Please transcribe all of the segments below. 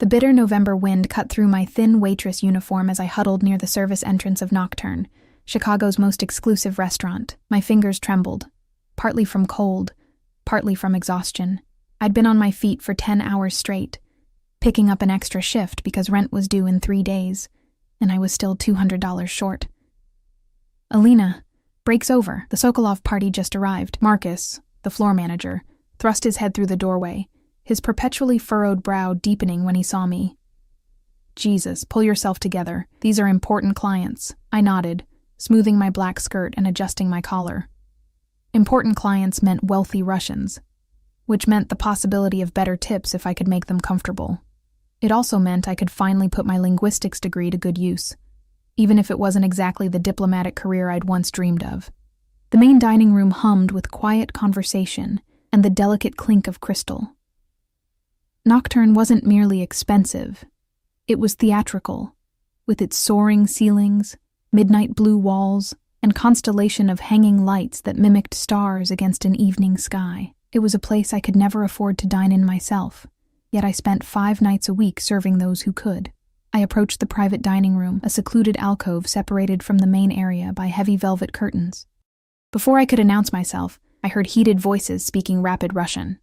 The bitter November wind cut through my thin waitress uniform as I huddled near the service entrance of Nocturne, Chicago's most exclusive restaurant. My fingers trembled, partly from cold, partly from exhaustion. I'd been on my feet for 10 hours straight, picking up an extra shift because rent was due in 3 days, and I was still $200 short. Alina, breaks over. The Sokolov party just arrived. Marcus, the floor manager, thrust his head through the doorway, his perpetually furrowed brow deepening when he saw me. Jesus, pull yourself together. These are important clients. I nodded, smoothing my black skirt and adjusting my collar. Important clients meant wealthy Russians, which meant the possibility of better tips if I could make them comfortable. It also meant I could finally put my linguistics degree to good use, even if it wasn't exactly the diplomatic career I'd once dreamed of. The main dining room hummed with quiet conversation and the delicate clink of crystal. Nocturne wasn't merely expensive. It was theatrical, with its soaring ceilings, midnight blue walls, and constellation of hanging lights that mimicked stars against an evening sky. It was a place I could never afford to dine in myself, yet I spent 5 nights a week serving those who could. I approached the private dining room, a secluded alcove separated from the main area by heavy velvet curtains. Before I could announce myself, I heard heated voices speaking rapid Russian.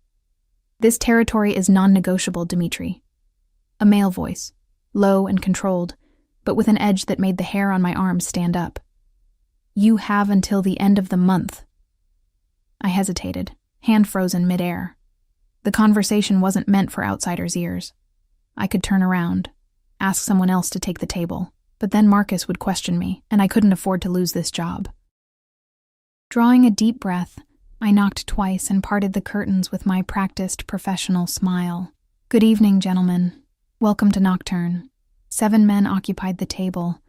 "This territory is non-negotiable, Dmitri." A male voice, low and controlled, but with an edge that made the hair on my arms stand up. "You have until the end of the month." I hesitated, hand frozen midair. The conversation wasn't meant for outsiders' ears. I could turn around, ask someone else to take the table, but then Marcus would question me, and I couldn't afford to lose this job. Drawing a deep breath, I knocked twice and parted the curtains with my practiced professional smile. "Good evening, gentlemen. Welcome to Nocturne." 7 men occupied the table,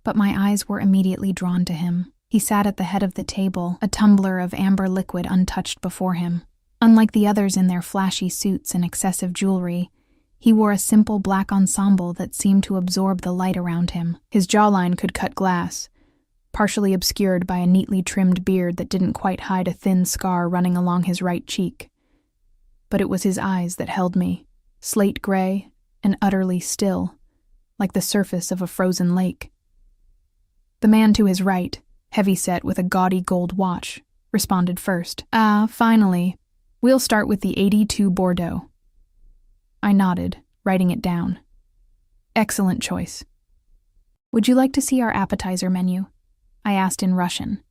but my eyes were immediately drawn to him. He sat at the head of the table, a tumbler of amber liquid untouched before him. Unlike the others in their flashy suits and excessive jewelry, he wore a simple black ensemble that seemed to absorb the light around him. His jawline could cut glass, partially obscured by a neatly trimmed beard that didn't quite hide a thin scar running along his right cheek. But it was his eyes that held me, slate gray and utterly still, like the surface of a frozen lake. The man to his right, heavy-set with a gaudy gold watch, responded first. Finally. We'll start with the 82 Bordeaux." I nodded, writing it down. "Excellent choice." "Would you like to see our appetizer menu?" I asked in Russian,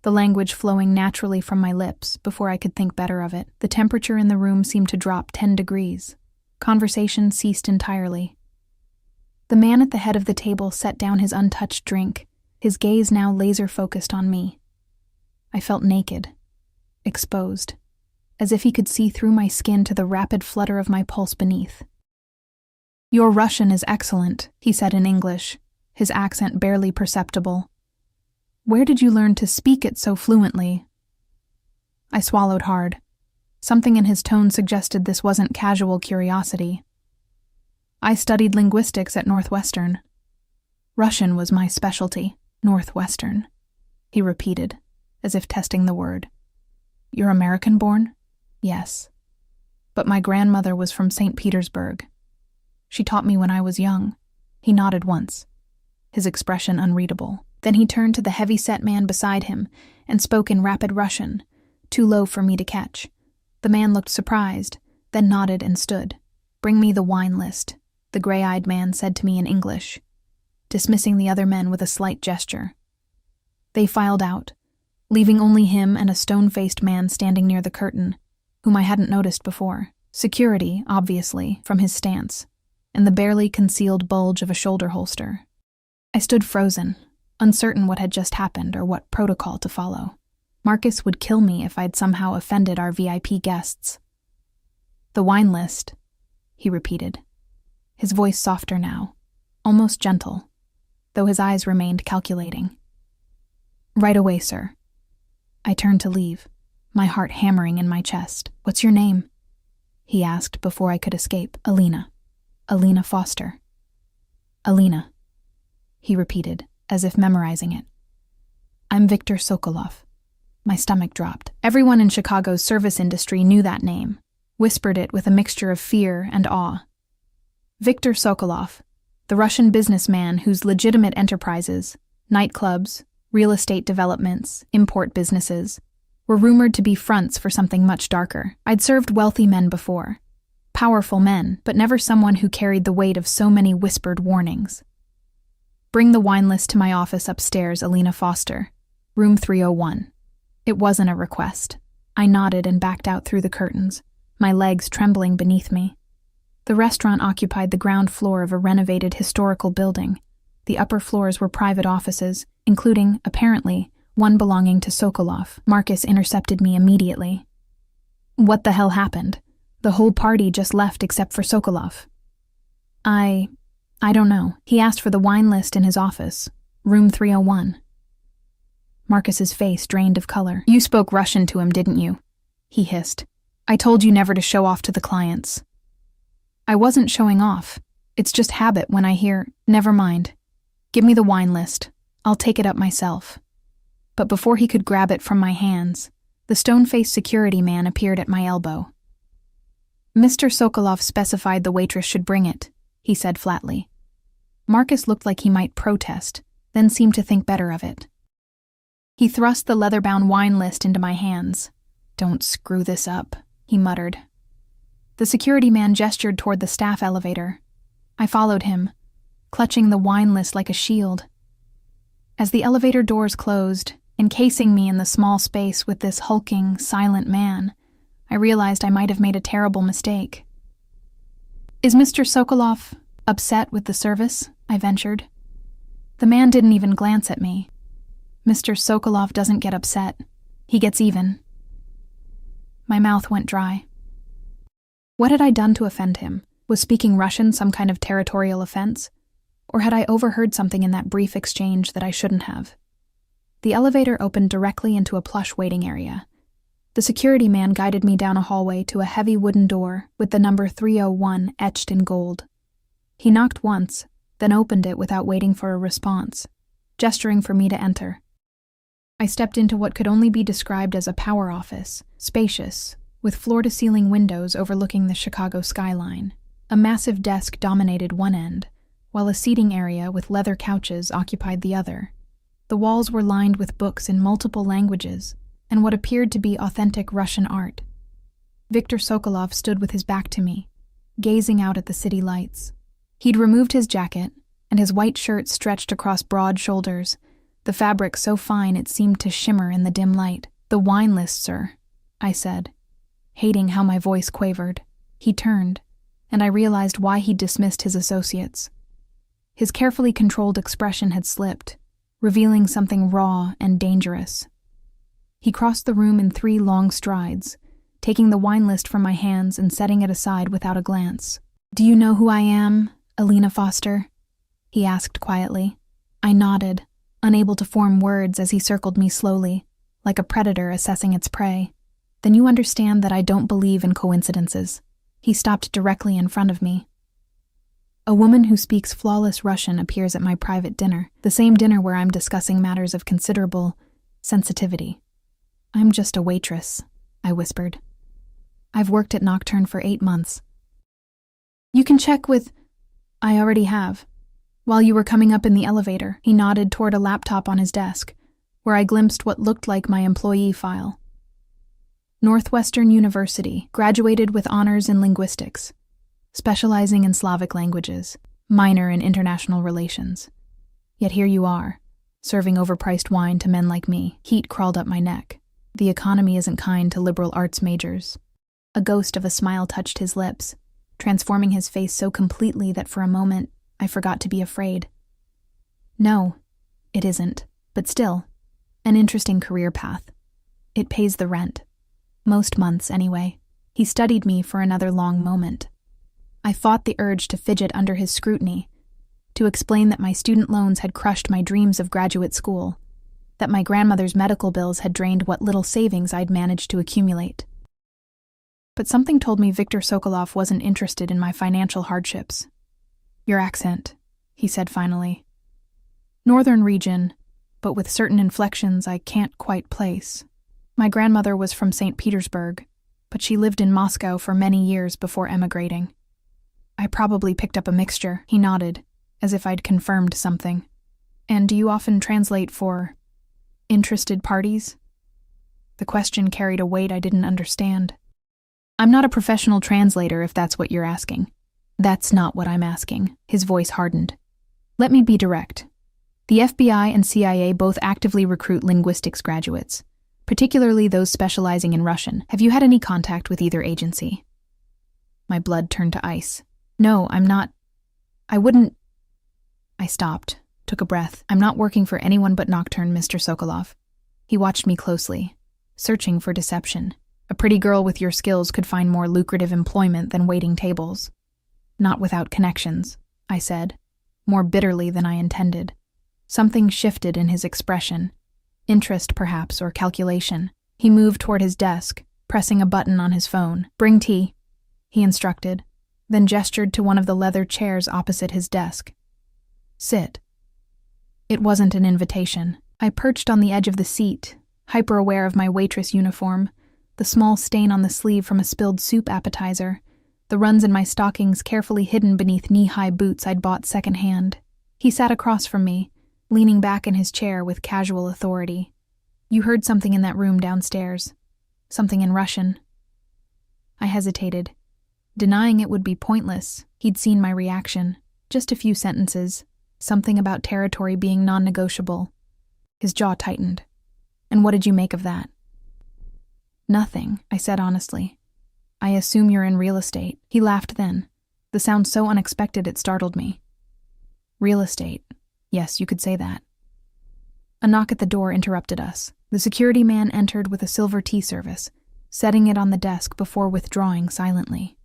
the language flowing naturally from my lips before I could think better of it. The temperature in the room seemed to drop 10 degrees. Conversation ceased entirely. The man at the head of the table set down his untouched drink, his gaze now laser-focused on me. I felt naked, exposed, as if he could see through my skin to the rapid flutter of my pulse beneath. "Your Russian is excellent," he said in English, his accent barely perceptible. "Where did you learn to speak it so fluently?" I swallowed hard. Something in his tone suggested this wasn't casual curiosity. "I studied linguistics at Northwestern. Russian was my specialty." "Northwestern," he repeated, as if testing the word. "You're American-born?" "Yes. But my grandmother was from St. Petersburg. She taught me when I was young." He nodded once, his expression unreadable. Then he turned to the heavy-set man beside him and spoke in rapid Russian, too low for me to catch. The man looked surprised, then nodded and stood. "Bring me the wine list," the gray-eyed man said to me in English, dismissing the other men with a slight gesture. They filed out, leaving only him and a stone-faced man standing near the curtain, whom I hadn't noticed before. Security, obviously, from his stance, and the barely concealed bulge of a shoulder holster. I stood frozen, uncertain what had just happened or what protocol to follow. Marcus would kill me if I'd somehow offended our VIP guests. "The wine list," he repeated, his voice softer now, almost gentle, though his eyes remained calculating. "Right away, sir." I turned to leave, my heart hammering in my chest. "What's your name?" he asked before I could escape. "Alina. Alina Foster." "Alina," he repeated, as if memorizing it. "I'm Victor Sokolov." My stomach dropped. Everyone in Chicago's service industry knew that name, whispered it with a mixture of fear and awe. Viktor Sokolov, the Russian businessman whose legitimate enterprises, nightclubs, real estate developments, import businesses, were rumored to be fronts for something much darker. I'd served wealthy men before, powerful men, but never someone who carried the weight of so many whispered warnings. Bring the wine list to my office upstairs, Alina Foster, room 301. It wasn't a request. I nodded and backed out through the curtains, my legs trembling beneath me. The restaurant occupied the ground floor of a renovated historical building. The upper floors were private offices, including, apparently, one belonging to Sokolov. Marcus intercepted me immediately. What the hell happened? The whole party just left except for Sokolov. I don't know. He asked for the wine list in his office, room 301. Marcus's face drained of color. You spoke Russian to him, didn't you? He hissed. I told you never to show off to the clients. I wasn't showing off. It's just habit when I hear, never mind. Give me the wine list. I'll take it up myself. But before he could grab it from my hands, the stone-faced security man appeared at my elbow. Mr. Sokolov specified the waitress should bring it, he said flatly. Marcus looked like he might protest, then seemed to think better of it. He thrust the leather-bound wine list into my hands. Don't screw this up, he muttered. The security man gestured toward the staff elevator. I followed him, clutching the wine list like a shield. As the elevator doors closed, encasing me in the small space with this hulking, silent man, I realized I might have made a terrible mistake. Is Mr. Sokolov upset with the service? I ventured. The man didn't even glance at me. Mr. Sokolov doesn't get upset. He gets even. My mouth went dry. What had I done to offend him? Was speaking Russian some kind of territorial offense? Or had I overheard something in that brief exchange that I shouldn't have? The elevator opened directly into a plush waiting area. The security man guided me down a hallway to a heavy wooden door with the number 301 etched in gold. He knocked once, then opened it without waiting for a response, gesturing for me to enter. I stepped into what could only be described as a power office, spacious, with floor-to-ceiling windows overlooking the Chicago skyline. A massive desk dominated one end, while a seating area with leather couches occupied the other. The walls were lined with books in multiple languages and what appeared to be authentic Russian art. Viktor Sokolov stood with his back to me, gazing out at the city lights. He'd removed his jacket, and his white shirt stretched across broad shoulders, the fabric so fine it seemed to shimmer in the dim light. The wine list, sir, I said, hating how my voice quavered. He turned, and I realized why he'd dismissed his associates. His carefully controlled expression had slipped, revealing something raw and dangerous. He crossed the room in 3 long strides, taking the wine list from my hands and setting it aside without a glance. Do you know who I am, Alina Foster? He asked quietly. I nodded, unable to form words as he circled me slowly, like a predator assessing its prey. Then you understand that I don't believe in coincidences. He stopped directly in front of me. A woman who speaks flawless Russian appears at my private dinner, the same dinner where I'm discussing matters of considerable sensitivity. I'm just a waitress, I whispered. I've worked at Nocturne for 8 months. You can check with... I already have. While you were coming up in the elevator, he nodded toward a laptop on his desk, where I glimpsed what looked like my employee file. Northwestern University, graduated with honors in linguistics, specializing in Slavic languages, minor in international relations. Yet here you are, serving overpriced wine to men like me. Heat crawled up my neck. The economy isn't kind to liberal arts majors. A ghost of a smile touched his lips, transforming his face so completely that for a moment I forgot to be afraid. No, it isn't, but still, an interesting career path. It pays the rent. Most months, anyway. He studied me for another long moment. I fought the urge to fidget under his scrutiny, to explain that my student loans had crushed my dreams of graduate school, that my grandmother's medical bills had drained what little savings I'd managed to accumulate. But something told me Viktor Sokolov wasn't interested in my financial hardships. Your accent, he said finally. Northern region, but with certain inflections I can't quite place. My grandmother was from St. Petersburg, but she lived in Moscow for many years before emigrating. I probably picked up a mixture. He nodded, as if I'd confirmed something. And do you often translate for interested parties? The question carried a weight I didn't understand. I'm not a professional translator, if that's what you're asking. That's not what I'm asking. His voice hardened. Let me be direct. The FBI and CIA both actively recruit linguistics graduates, particularly those specializing in Russian. Have you had any contact with either agency? My blood turned to ice. No, I'm not. I wouldn't. I stopped, took a breath. I'm not working for anyone but Nocturne, Mr. Sokolov. He watched me closely, searching for deception. A pretty girl with your skills could find more lucrative employment than waiting tables. Not without connections, I said, more bitterly than I intended. Something shifted in his expression. Interest, perhaps, or calculation. He moved toward his desk, pressing a button on his phone. Bring tea, he instructed, then gestured to one of the leather chairs opposite his desk. Sit. It wasn't an invitation. I perched on the edge of the seat, hyper-aware of my waitress uniform, the small stain on the sleeve from a spilled soup appetizer, the runs in my stockings carefully hidden beneath knee-high boots I'd bought secondhand. He sat across from me, leaning back in his chair with casual authority. You heard something in that room downstairs. Something in Russian. I hesitated. Denying it would be pointless. He'd seen my reaction. Just a few sentences. Something about territory being non-negotiable. His jaw tightened. And what did you make of that? Nothing, I said honestly. I assume you're in real estate. He laughed then. The sound so unexpected it startled me. Real estate. Yes, you could say that. A knock at the door interrupted us. The security man entered with a silver tea service, setting it on the desk before withdrawing silently.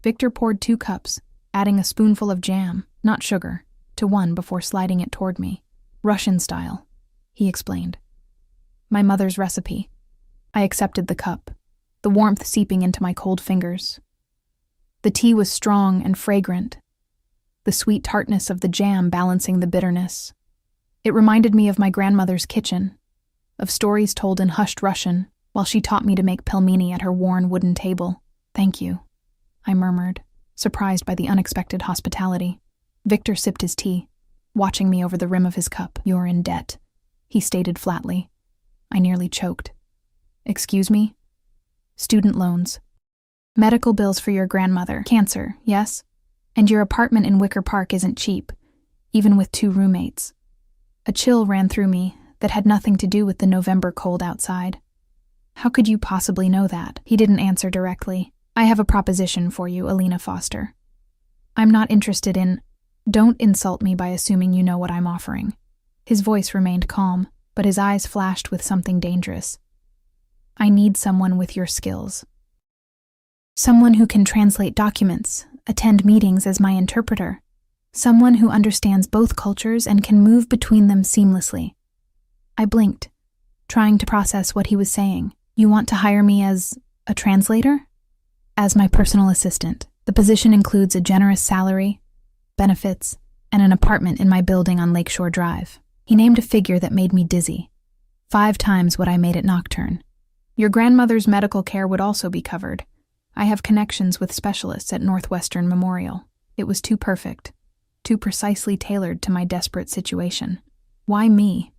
Victor poured 2 cups, adding a spoonful of jam, not sugar, to one before sliding it toward me. Russian style, he explained. My mother's recipe. I accepted the cup, the warmth seeping into my cold fingers. The tea was strong and fragrant, the sweet tartness of the jam balancing the bitterness. It reminded me of my grandmother's kitchen, of stories told in hushed Russian while she taught me to make pelmeni at her worn wooden table. Thank you, I murmured, surprised by the unexpected hospitality. Victor sipped his tea, watching me over the rim of his cup. You're in debt, he stated flatly. I nearly choked. Excuse me? Student loans. Medical bills for your grandmother. Cancer, yes? And your apartment in Wicker Park isn't cheap, even with 2 roommates. A chill ran through me that had nothing to do with the November cold outside. How could you possibly know that? He didn't answer directly. I have a proposition for you, Alina Foster. I'm not interested in... Don't insult me by assuming you know what I'm offering. His voice remained calm, but his eyes flashed with something dangerous. I need someone with your skills. Someone who can translate documents, attend meetings as my interpreter. Someone who understands both cultures and can move between them seamlessly. I blinked, trying to process what he was saying. You want to hire me as a translator? As my personal assistant. The position includes a generous salary, benefits, and an apartment in my building on Lakeshore Drive. He named a figure that made me dizzy. 5 times what I made at Nocturne. Your grandmother's medical care would also be covered. I have connections with specialists at Northwestern Memorial. It was too perfect, too precisely tailored to my desperate situation. Why me?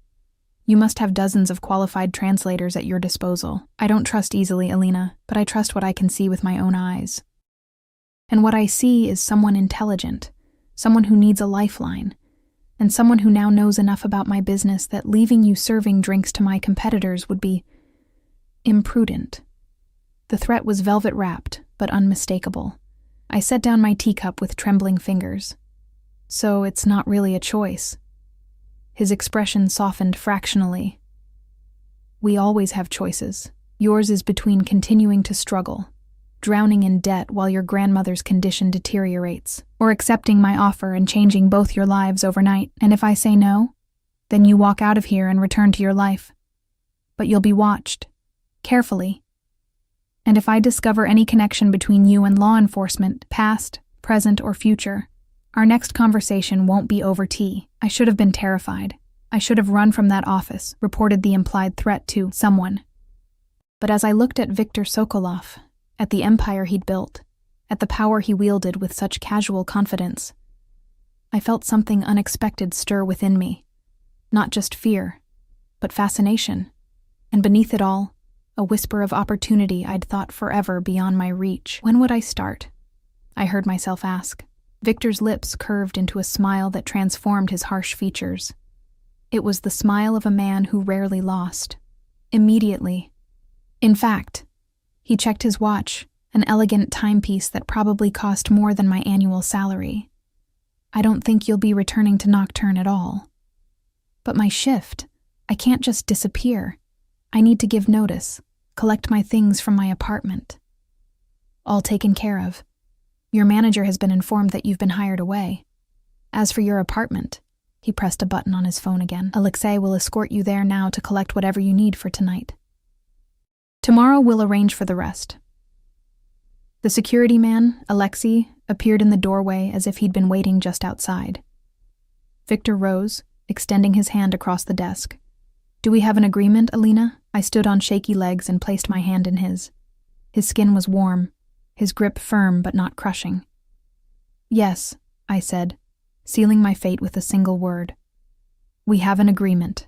You must have dozens of qualified translators at your disposal. I don't trust easily, Alina, but I trust what I can see with my own eyes. And what I see is someone intelligent, someone who needs a lifeline, and someone who now knows enough about my business that leaving you serving drinks to my competitors would be imprudent. The threat was velvet-wrapped, but unmistakable. I set down my teacup with trembling fingers. So it's not really a choice. His expression softened fractionally. We always have choices. Yours is between continuing to struggle, drowning in debt while your grandmother's condition deteriorates, or accepting my offer and changing both your lives overnight. And if I say no, then you walk out of here and return to your life. But you'll be watched, carefully. And if I discover any connection between you and law enforcement, past, present, or future, our next conversation won't be over tea. I should have been terrified. I should have run from that office, reported the implied threat to someone. But as I looked at Victor Sokolov, at the empire he'd built, at the power he wielded with such casual confidence. I felt something unexpected stir within me, not just fear, but fascination, and beneath it all, a whisper of opportunity I'd thought forever beyond my reach. When would I start? I heard myself ask. Victor's lips curved into a smile that transformed his harsh features. It was the smile of a man who rarely lost. Immediately. In fact, he checked his watch, an elegant timepiece that probably cost more than my annual salary. I don't think you'll be returning to Nocturne at all. But my shift, I can't just disappear. I need to give notice, collect my things from my apartment. All taken care of. Your manager has been informed that you've been hired away. As for your apartment, he pressed a button on his phone again. Alexei will escort you there now to collect whatever you need for tonight. Tomorrow we'll arrange for the rest. The security man, Alexei, appeared in the doorway as if he'd been waiting just outside. Victor rose, extending his hand across the desk. Do we have an agreement, Alina? I stood on shaky legs and placed my hand in his. His skin was warm, his grip firm but not crushing. Yes, I said, sealing my fate with a single word. We have an agreement.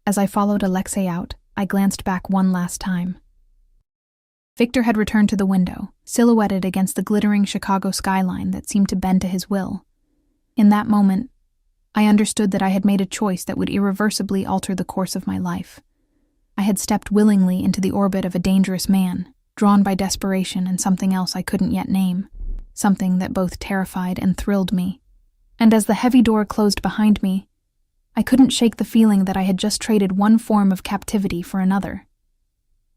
As I followed Alexei out, I glanced back one last time. Victor had returned to the window, silhouetted against the glittering Chicago skyline that seemed to bend to his will. In that moment, I understood that I had made a choice that would irreversibly alter the course of my life. I had stepped willingly into the orbit of a dangerous man, drawn by desperation and something else I couldn't yet name, something that both terrified and thrilled me. And as the heavy door closed behind me, I couldn't shake the feeling that I had just traded one form of captivity for another.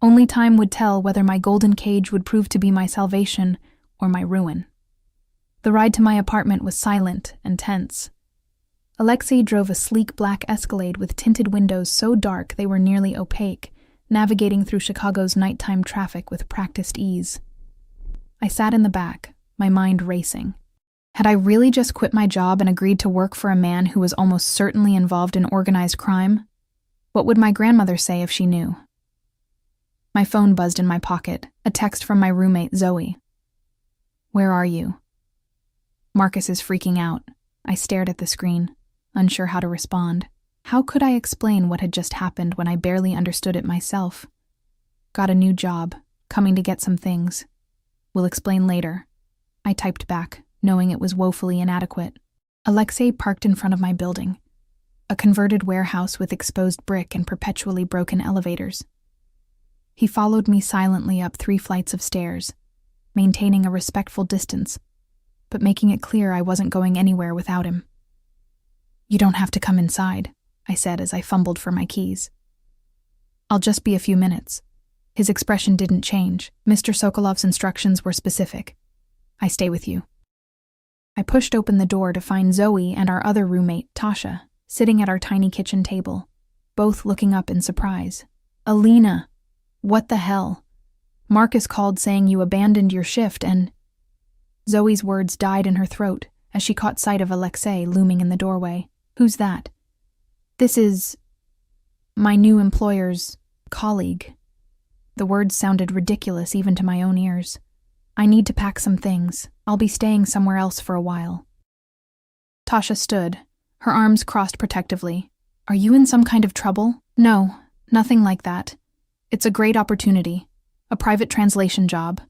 Only time would tell whether my golden cage would prove to be my salvation or my ruin. The ride to my apartment was silent and tense. Alexei drove a sleek black Escalade with tinted windows so dark they were nearly opaque, navigating through Chicago's nighttime traffic with practiced ease. I sat in the back, my mind racing. Had I really just quit my job and agreed to work for a man who was almost certainly involved in organized crime? What would my grandmother say if she knew? My phone buzzed in my pocket, a text from my roommate, Zoe. Where are you? Marcus is freaking out. I stared at the screen, unsure how to respond. How could I explain what had just happened when I barely understood it myself? Got a new job, coming to get some things. We'll explain later. I typed back, knowing it was woefully inadequate. Alexei parked in front of my building, a converted warehouse with exposed brick and perpetually broken elevators. He followed me silently up 3 flights of stairs, maintaining a respectful distance, but making it clear I wasn't going anywhere without him. You don't have to come inside, I said as I fumbled for my keys. I'll just be a few minutes. His expression didn't change. Mr. Sokolov's instructions were specific. I stay with you. I pushed open the door to find Zoe and our other roommate, Tasha, sitting at our tiny kitchen table, both looking up in surprise. Alina! What the hell? Marcus called saying you abandoned your shift and... Zoe's words died in her throat as she caught sight of Alexei looming in the doorway. Who's that? This is... my new employer's colleague. The words sounded ridiculous even to my own ears. I need to pack some things. I'll be staying somewhere else for a while. Tasha stood, her arms crossed protectively. Are you in some kind of trouble? No, nothing like that. It's a great opportunity, a private translation job.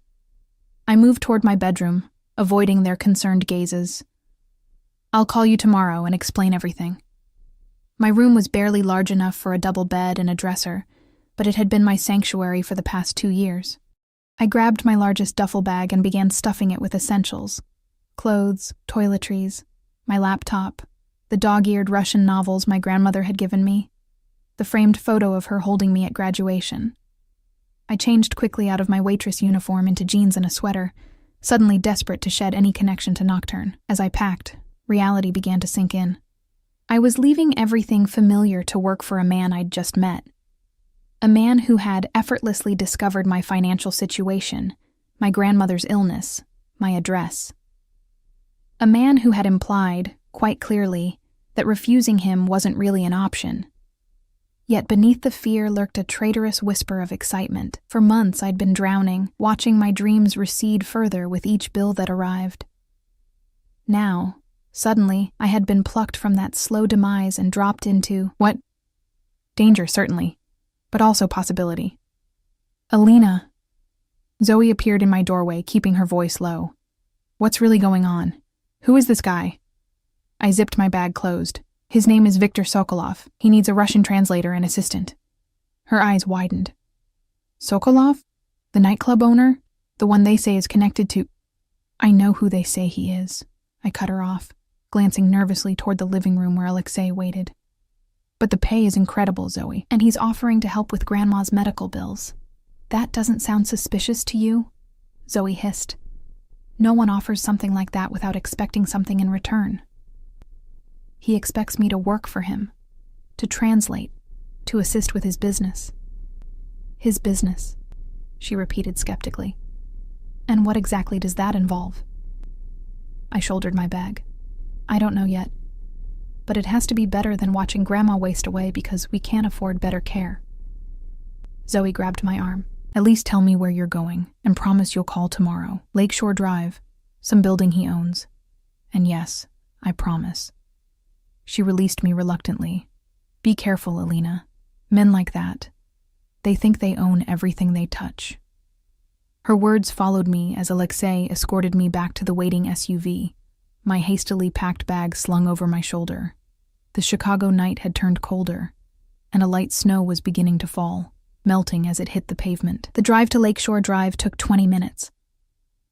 I moved toward my bedroom, avoiding their concerned gazes. I'll call you tomorrow and explain everything. My room was barely large enough for a double bed and a dresser, but it had been my sanctuary for the past 2 years. I grabbed my largest duffel bag and began stuffing it with essentials. Clothes, toiletries, my laptop, the dog-eared Russian novels my grandmother had given me, the framed photo of her holding me at graduation. I changed quickly out of my waitress uniform into jeans and a sweater, suddenly desperate to shed any connection to Nocturne. As I packed, reality began to sink in. I was leaving everything familiar to work for a man I'd just met. A man who had effortlessly discovered my financial situation, my grandmother's illness, my address. A man who had implied, quite clearly, that refusing him wasn't really an option. Yet beneath the fear lurked a traitorous whisper of excitement. For months I'd been drowning, watching my dreams recede further with each bill that arrived. Now, suddenly, I had been plucked from that slow demise and dropped into, what? Danger, certainly, but also possibility. Alina. Zoe appeared in my doorway, keeping her voice low. What's really going on? Who is this guy? I zipped my bag closed. His name is Viktor Sokolov. He needs a Russian translator and assistant. Her eyes widened. Sokolov? The nightclub owner? The one they say is connected to... I know who they say he is. I cut her off, glancing nervously toward the living room where Alexei waited. But the pay is incredible, Zoe, and he's offering to help with Grandma's medical bills. That doesn't sound suspicious to you? Zoe hissed. No one offers something like that without expecting something in return. He expects me to work for him, to translate, to assist with his business. His business, she repeated skeptically. And what exactly does that involve? I shouldered my bag. I don't know yet. But it has to be better than watching Grandma waste away because we can't afford better care. Zoe grabbed my arm. At least tell me where you're going, and promise you'll call tomorrow. Lakeshore Drive, some building he owns. And yes, I promise. She released me reluctantly. Be careful, Alina. Men like that. They think they own everything they touch. Her words followed me as Alexei escorted me back to the waiting SUV, my hastily packed bag slung over my shoulder. The Chicago night had turned colder, and a light snow was beginning to fall, melting as it hit the pavement. The drive to Lakeshore Drive took 20 minutes.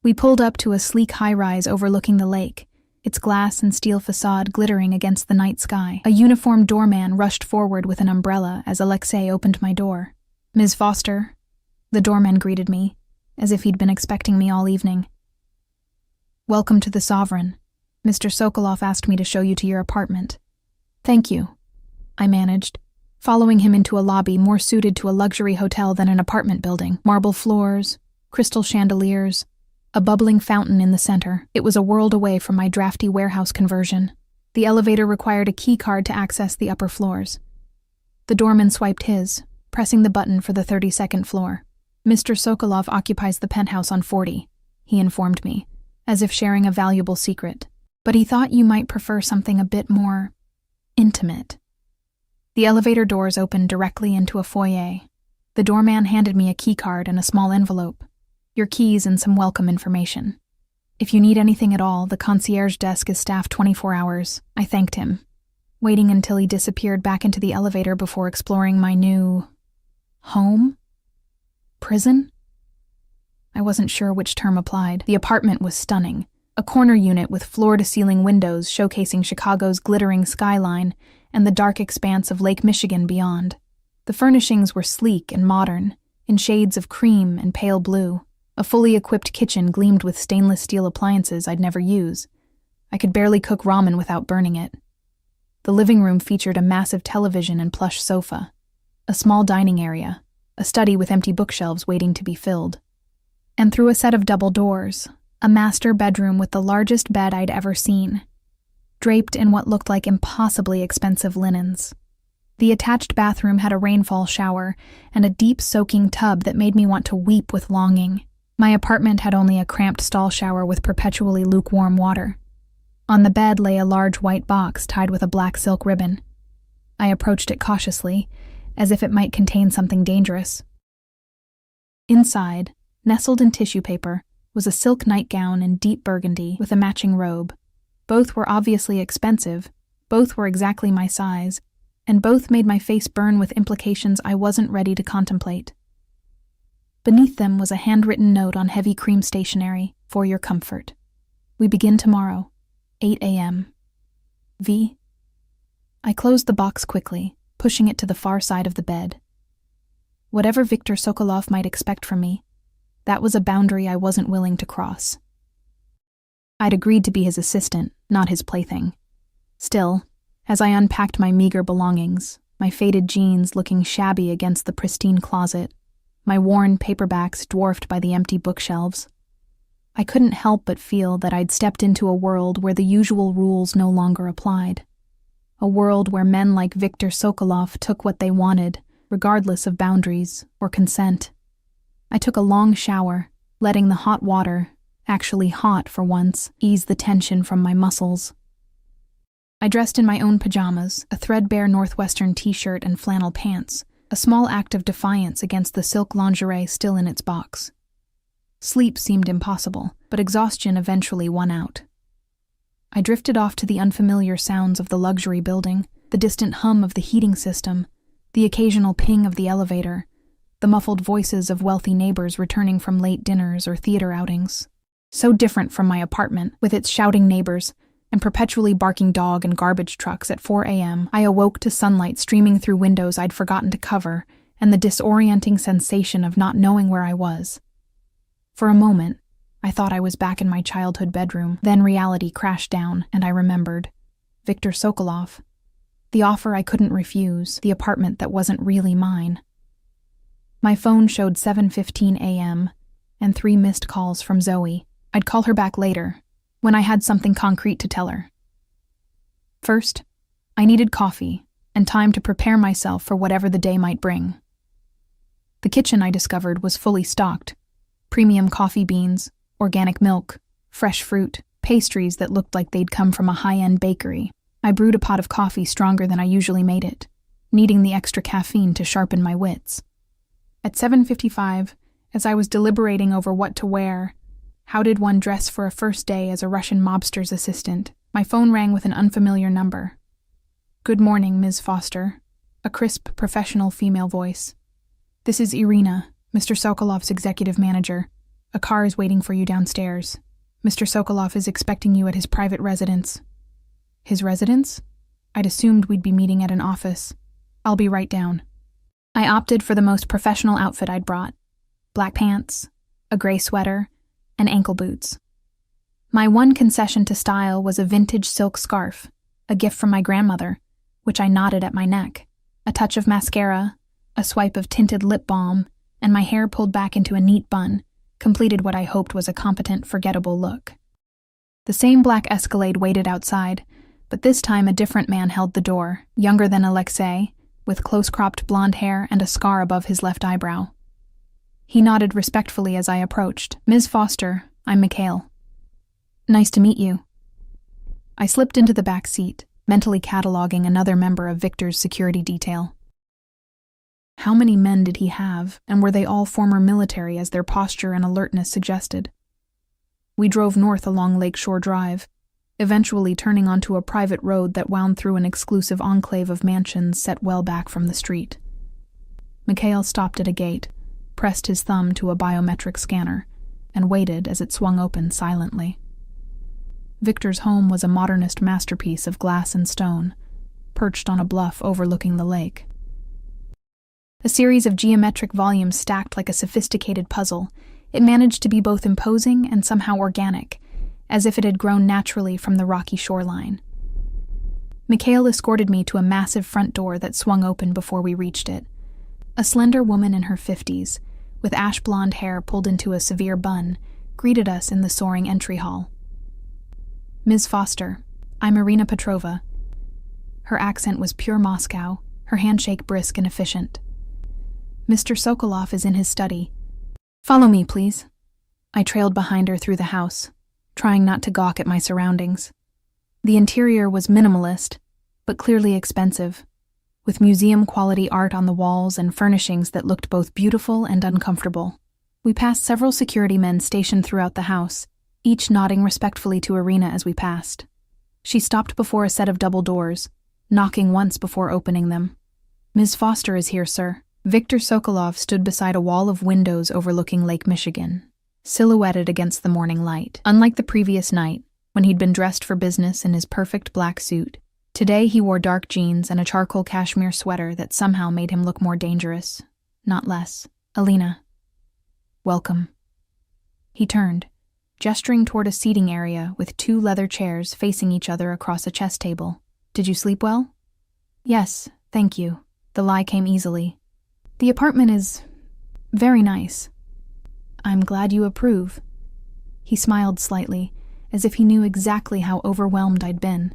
We pulled up to a sleek high-rise overlooking the lake, its glass and steel facade glittering against the night sky. A uniformed doorman rushed forward with an umbrella as Alexei opened my door. Ms. Foster, the doorman greeted me, as if he'd been expecting me all evening. Welcome to the Sovereign. Mr. Sokolov asked me to show you to your apartment. Thank you, I managed, following him into a lobby more suited to a luxury hotel than an apartment building. Marble floors, crystal chandeliers, a bubbling fountain in the center. It was a world away from my drafty warehouse conversion. The elevator required a key card to access the upper floors. The doorman swiped his, pressing the button for the 32nd floor. Mr. Sokolov occupies the penthouse on 40, he informed me, as if sharing a valuable secret. But he thought you might prefer something a bit more intimate. The elevator doors opened directly into a foyer. The doorman handed me a key card and a small envelope. Your keys and some welcome information. If you need anything at all, the concierge desk is staffed 24 hours. I thanked him, waiting until he disappeared back into the elevator before exploring my new... home? Prison? I wasn't sure which term applied. The apartment was stunning. A corner unit with floor-to-ceiling windows showcasing Chicago's glittering skyline and the dark expanse of Lake Michigan beyond. The furnishings were sleek and modern, in shades of cream and pale blue. A fully equipped kitchen gleamed with stainless steel appliances I'd never use. I could barely cook ramen without burning it. The living room featured a massive television and plush sofa, a small dining area, a study with empty bookshelves waiting to be filled. And through a set of double doors, a master bedroom with the largest bed I'd ever seen, draped in what looked like impossibly expensive linens. The attached bathroom had a rainfall shower and a deep soaking tub that made me want to weep with longing. My apartment had only a cramped stall shower with perpetually lukewarm water. On the bed lay a large white box tied with a black silk ribbon. I approached it cautiously, as if it might contain something dangerous. Inside, nestled in tissue paper, was a silk nightgown in deep burgundy with a matching robe. Both were obviously expensive, both were exactly my size, and both made my face burn with implications I wasn't ready to contemplate. Beneath them was a handwritten note on heavy cream stationery, for your comfort. We begin tomorrow, 8 a.m. V. I closed the box quickly, pushing it to the far side of the bed. Whatever Viktor Sokolov might expect from me, that was a boundary I wasn't willing to cross. I'd agreed to be his assistant, not his plaything. Still, as I unpacked my meager belongings, my faded jeans looking shabby against the pristine closet, my worn paperbacks dwarfed by the empty bookshelves, I couldn't help but feel that I'd stepped into a world where the usual rules no longer applied. A world where men like Viktor Sokolov took what they wanted, regardless of boundaries or consent. I took a long shower, letting the hot water, actually hot for once, ease the tension from my muscles. I dressed in my own pajamas, a threadbare Northwestern t-shirt and flannel pants, a small act of defiance against the silk lingerie still in its box. Sleep seemed impossible, but exhaustion eventually won out. I drifted off to the unfamiliar sounds of the luxury building, the distant hum of the heating system, the occasional ping of the elevator, the muffled voices of wealthy neighbors returning from late dinners or theater outings. So different from my apartment, with its shouting neighbors and perpetually barking dog and garbage trucks at 4 a.m., I awoke to sunlight streaming through windows I'd forgotten to cover and the disorienting sensation of not knowing where I was. For a moment, I thought I was back in my childhood bedroom. Then reality crashed down, and I remembered. Viktor Sokolov. The offer I couldn't refuse, the apartment that wasn't really mine. My phone showed 7:15 a.m. and 3 missed calls from Zoe. I'd call her back later, when I had something concrete to tell her. First, I needed coffee and time to prepare myself for whatever the day might bring. The kitchen, I discovered, was fully stocked. Premium coffee beans, organic milk, fresh fruit, pastries that looked like they'd come from a high-end bakery. I brewed a pot of coffee stronger than I usually made it, needing the extra caffeine to sharpen my wits. At 7:55, as I was deliberating over what to wear, how did one dress for a first day as a Russian mobster's assistant, my phone rang with an unfamiliar number. "Good morning, Ms. Foster," a crisp, professional female voice. "This is Irina, Mr. Sokolov's executive manager. A car is waiting for you downstairs. Mr. Sokolov is expecting you at his private residence." His residence? I'd assumed we'd be meeting at an office. "I'll be right down." I opted for the most professional outfit I'd brought. Black pants, a gray sweater, and ankle boots. My one concession to style was a vintage silk scarf, a gift from my grandmother, which I knotted at my neck, a touch of mascara, a swipe of tinted lip balm, and my hair pulled back into a neat bun, completed what I hoped was a competent, forgettable look. The same black Escalade waited outside, but this time a different man held the door, younger than Alexei, with close-cropped blonde hair and a scar above his left eyebrow. He nodded respectfully as I approached. "Ms. Foster, I'm Mikhail." "Nice to meet you." I slipped into the back seat, mentally cataloging another member of Viktor's security detail. How many men did he have, and were they all former military as their posture and alertness suggested? We drove north along Lakeshore Drive, eventually turning onto a private road that wound through an exclusive enclave of mansions set well back from the street. Mikhail stopped at a gate, pressed his thumb to a biometric scanner, and waited as it swung open silently. Viktor's home was a modernist masterpiece of glass and stone, perched on a bluff overlooking the lake. A series of geometric volumes stacked like a sophisticated puzzle, it managed to be both imposing and somehow organic, as if it had grown naturally from the rocky shoreline. Mikhail escorted me to a massive front door that swung open before we reached it. A slender woman in her 50s, with ash-blonde hair pulled into a severe bun, greeted us in the soaring entry hall. "Ms. Foster, I'm Irina Petrova." Her accent was pure Moscow, her handshake brisk and efficient. "Mr. Sokolov is in his study. Follow me, please." I trailed behind her through the house, trying not to gawk at my surroundings. The interior was minimalist, but clearly expensive, with museum-quality art on the walls and furnishings that looked both beautiful and uncomfortable. We passed several security men stationed throughout the house, each nodding respectfully to Irina as we passed. She stopped before a set of double doors, knocking once before opening them. "Ms. Foster is here, sir." Viktor Sokolov stood beside a wall of windows overlooking Lake Michigan, silhouetted against the morning light. Unlike the previous night, when he'd been dressed for business in his perfect black suit, today he wore dark jeans and a charcoal cashmere sweater that somehow made him look more dangerous, not less. "Alina, welcome." He turned, gesturing toward a seating area with 2 leather chairs facing each other across a chess table. "Did you sleep well?" "Yes, thank you." The lie came easily. "The apartment is very nice." "I'm glad you approve." He smiled slightly, as if he knew exactly how overwhelmed I'd been.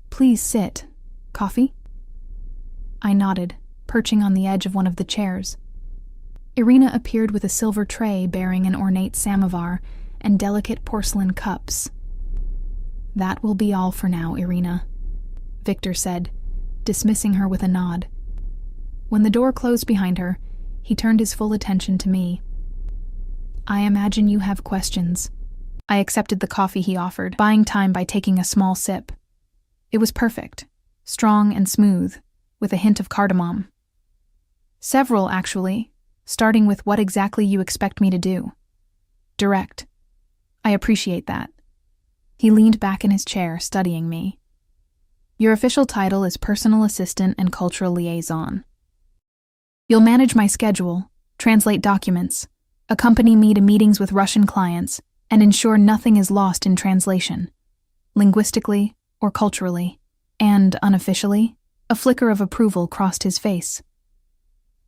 "Please sit. Coffee? I nodded, perching on the edge of one of the chairs. Irina appeared with a silver tray bearing an ornate samovar and delicate porcelain cups. That will be all for now, Irina, Victor said, dismissing her with a nod. When the door closed behind her, he turned his full attention to me. I imagine you have questions. I accepted the coffee he offered, buying time by taking a small sip. It was perfect, strong and smooth, with a hint of cardamom. Several, actually, starting with what exactly you expect me to do. Direct. I appreciate that. He leaned back in his chair, studying me. Your official title is Personal Assistant and Cultural Liaison. You'll manage my schedule, translate documents, accompany me to meetings with Russian clients, and ensure nothing is lost in translation, linguistically or culturally, and unofficially. A flicker of approval crossed his face.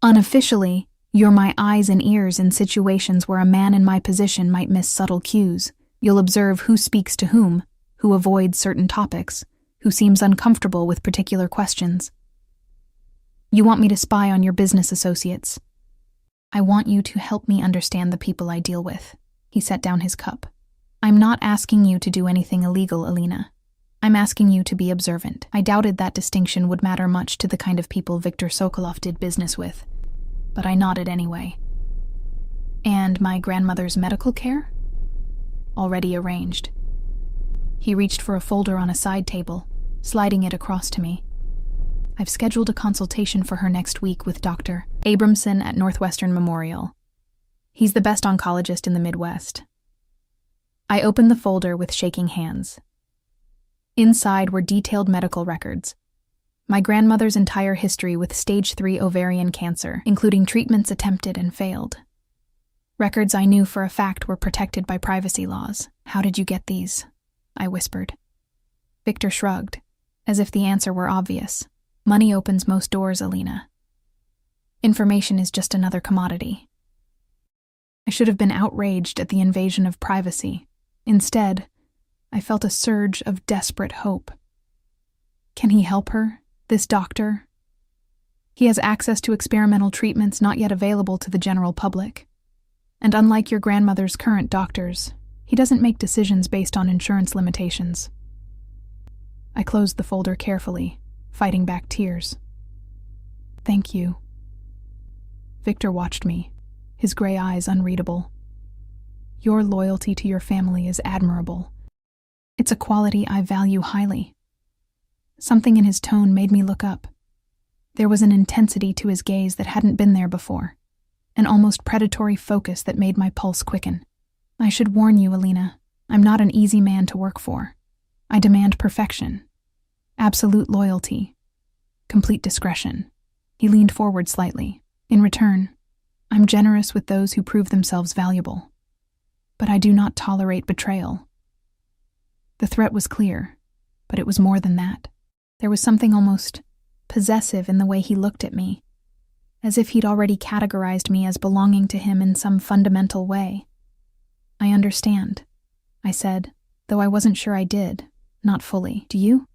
Unofficially, you're my eyes and ears in situations where a man in my position might miss subtle cues. You'll observe who speaks to whom, who avoids certain topics, who seems uncomfortable with particular questions. You want me to spy on your business associates. I want you to help me understand the people I deal with. He set down his cup. I'm not asking you to do anything illegal, Alina. I'm asking you to be observant. I doubted that distinction would matter much to the kind of people Viktor Sokolov did business with, but I nodded anyway. And my grandmother's medical care? Already arranged. He reached for a folder on a side table, sliding it across to me. I've scheduled a consultation for her next week with Dr. Abramson at Northwestern Memorial. He's the best oncologist in the Midwest. I opened the folder with shaking hands. Inside were detailed medical records. My grandmother's entire history with stage 3 ovarian cancer, including treatments attempted and failed. Records I knew for a fact were protected by privacy laws. How did you get these? I whispered. Victor shrugged, as if the answer were obvious. Money opens most doors, Alina. Information is just another commodity. I should have been outraged at the invasion of privacy. Instead, I felt a surge of desperate hope. Can he help her, this doctor? He has access to experimental treatments not yet available to the general public. And unlike your grandmother's current doctors, he doesn't make decisions based on insurance limitations. I closed the folder carefully, fighting back tears. Thank you. Victor watched me, his gray eyes unreadable. Your loyalty to your family is admirable. It's a quality I value highly. Something in his tone made me look up. There was an intensity to his gaze that hadn't been there before, an almost predatory focus that made my pulse quicken. I should warn you, Alina, I'm not an easy man to work for. I demand perfection, absolute loyalty, complete discretion. He leaned forward slightly. In return, I'm generous with those who prove themselves valuable. But I do not tolerate betrayal. The threat was clear, but it was more than that. There was something almost possessive in the way he looked at me, as if he'd already categorized me as belonging to him in some fundamental way. I understand, I said, though I wasn't sure I did, not fully. Do you?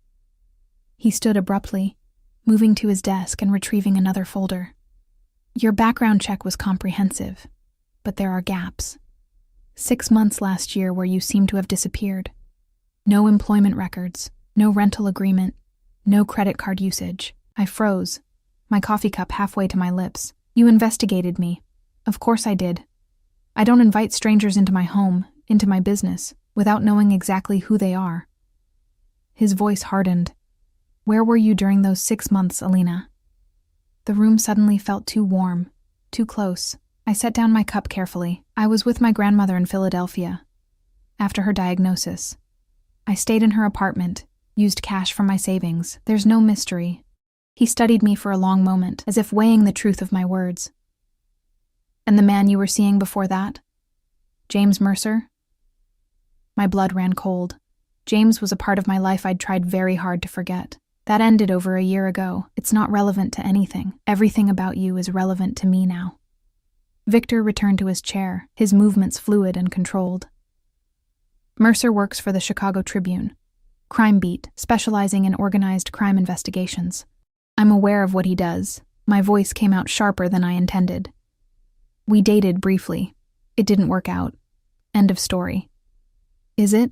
He stood abruptly, moving to his desk and retrieving another folder. Your background check was comprehensive, but there are gaps. 6 months last year where you seem to have disappeared. No employment records, no rental agreement, no credit card usage. I froze, my coffee cup halfway to my lips. You investigated me. Of course I did. I don't invite strangers into my home, into my business, without knowing exactly who they are. His voice hardened. Where were you during those 6 months, Alina? The room suddenly felt too warm, too close. I set down my cup carefully. I was with my grandmother in Philadelphia. After her diagnosis, I stayed in her apartment, used cash from my savings. There's no mystery. He studied me for a long moment, as if weighing the truth of my words. And the man you were seeing before that? James Mercer? My blood ran cold. James was a part of my life I'd tried very hard to forget. That ended over a year ago. It's not relevant to anything. Everything about you is relevant to me now. Victor returned to his chair, his movements fluid and controlled. Mercer works for the Chicago Tribune. Crime Beat, specializing in organized crime investigations. I'm aware of what he does. My voice came out sharper than I intended. We dated briefly. It didn't work out. End of story. Is it?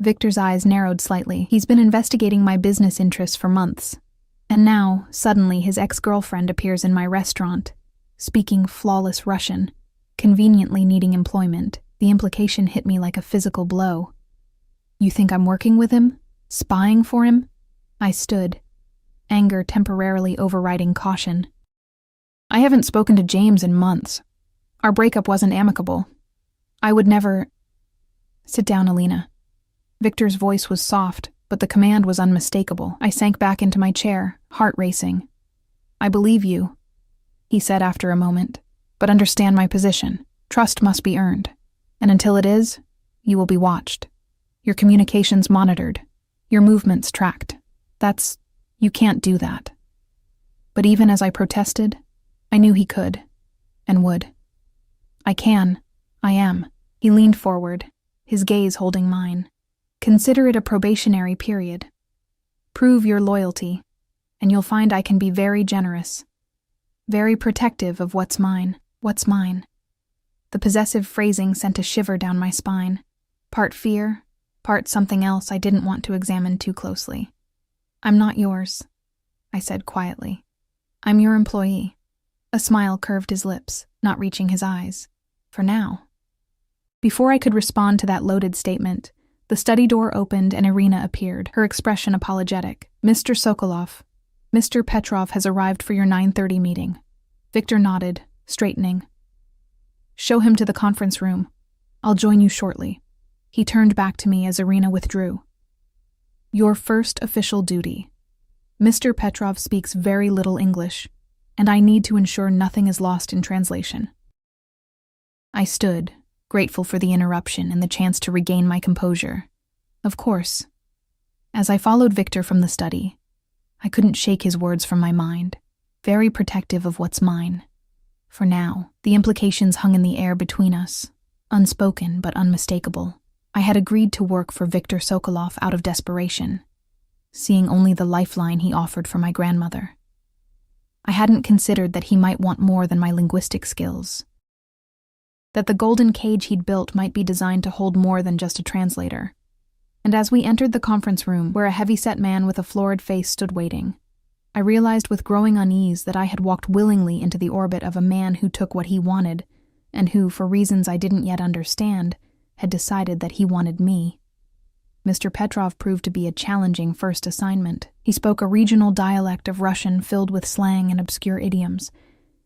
Victor's eyes narrowed slightly. He's been investigating my business interests for months. And now, suddenly, his ex-girlfriend appears in my restaurant, speaking flawless Russian, conveniently needing employment. The implication hit me like a physical blow. You think I'm working with him? Spying for him? I stood, anger temporarily overriding caution. I haven't spoken to James in months. Our breakup wasn't amicable. I would never... Sit down, Alina. Victor's voice was soft, but the command was unmistakable. I sank back into my chair, heart racing. I believe you, he said after a moment, but understand my position. Trust must be earned. And until it is, you will be watched. Your communications monitored. Your movements tracked. You can't do that. But even as I protested, I knew he could, and would. I am. He leaned forward, his gaze holding mine. Consider it a probationary period. Prove your loyalty, and you'll find I can be very generous, very protective of what's mine. The possessive phrasing sent a shiver down my spine, part fear, part something else I didn't want to examine too closely. I'm not yours, I said quietly. I'm your employee. A smile curved his lips, not reaching his eyes. For now. Before I could respond to that loaded statement, the study door opened and Irina appeared, her expression apologetic. Mr. Sokolov, Mr. Petrov has arrived for your 9:30 meeting. Victor nodded, straightening. Show him to the conference room. I'll join you shortly. He turned back to me as Irina withdrew. Your first official duty. Mr. Petrov speaks very little English, and I need to ensure nothing is lost in translation. I stood, grateful for the interruption and the chance to regain my composure. Of course. As I followed Victor from the study, I couldn't shake his words from my mind, very protective of what's mine. For now, the implications hung in the air between us, unspoken but unmistakable. I had agreed to work for Viktor Sokolov out of desperation, seeing only the lifeline he offered for my grandmother. I hadn't considered that he might want more than my linguistic skills, that the golden cage he'd built might be designed to hold more than just a translator. And as we entered the conference room, where a heavy-set man with a florid face stood waiting, I realized with growing unease that I had walked willingly into the orbit of a man who took what he wanted, and who, for reasons I didn't yet understand, had decided that he wanted me. Mr. Petrov proved to be a challenging first assignment. He spoke a regional dialect of Russian filled with slang and obscure idioms,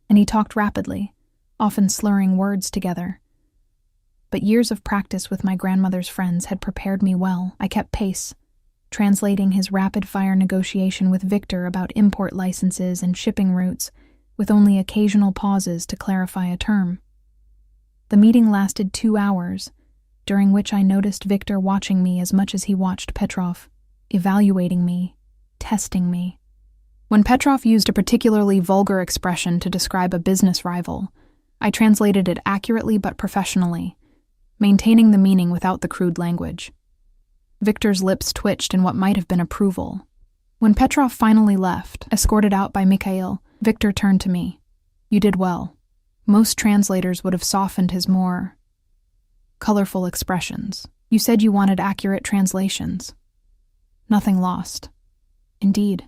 and he talked rapidly, often slurring words together. But years of practice with my grandmother's friends had prepared me well. I kept pace, translating his rapid-fire negotiation with Victor about import licenses and shipping routes, with only occasional pauses to clarify a term. The meeting lasted 2 hours, during which I noticed Victor watching me as much as he watched Petrov, evaluating me, testing me. When Petrov used a particularly vulgar expression to describe a business rival, I translated it accurately but professionally, maintaining the meaning without the crude language. Victor's lips twitched in what might have been approval. When Petrov finally left, escorted out by Mikhail, Victor turned to me. You did well. Most translators would have softened his more colorful expressions. You said you wanted accurate translations. Nothing lost. Indeed.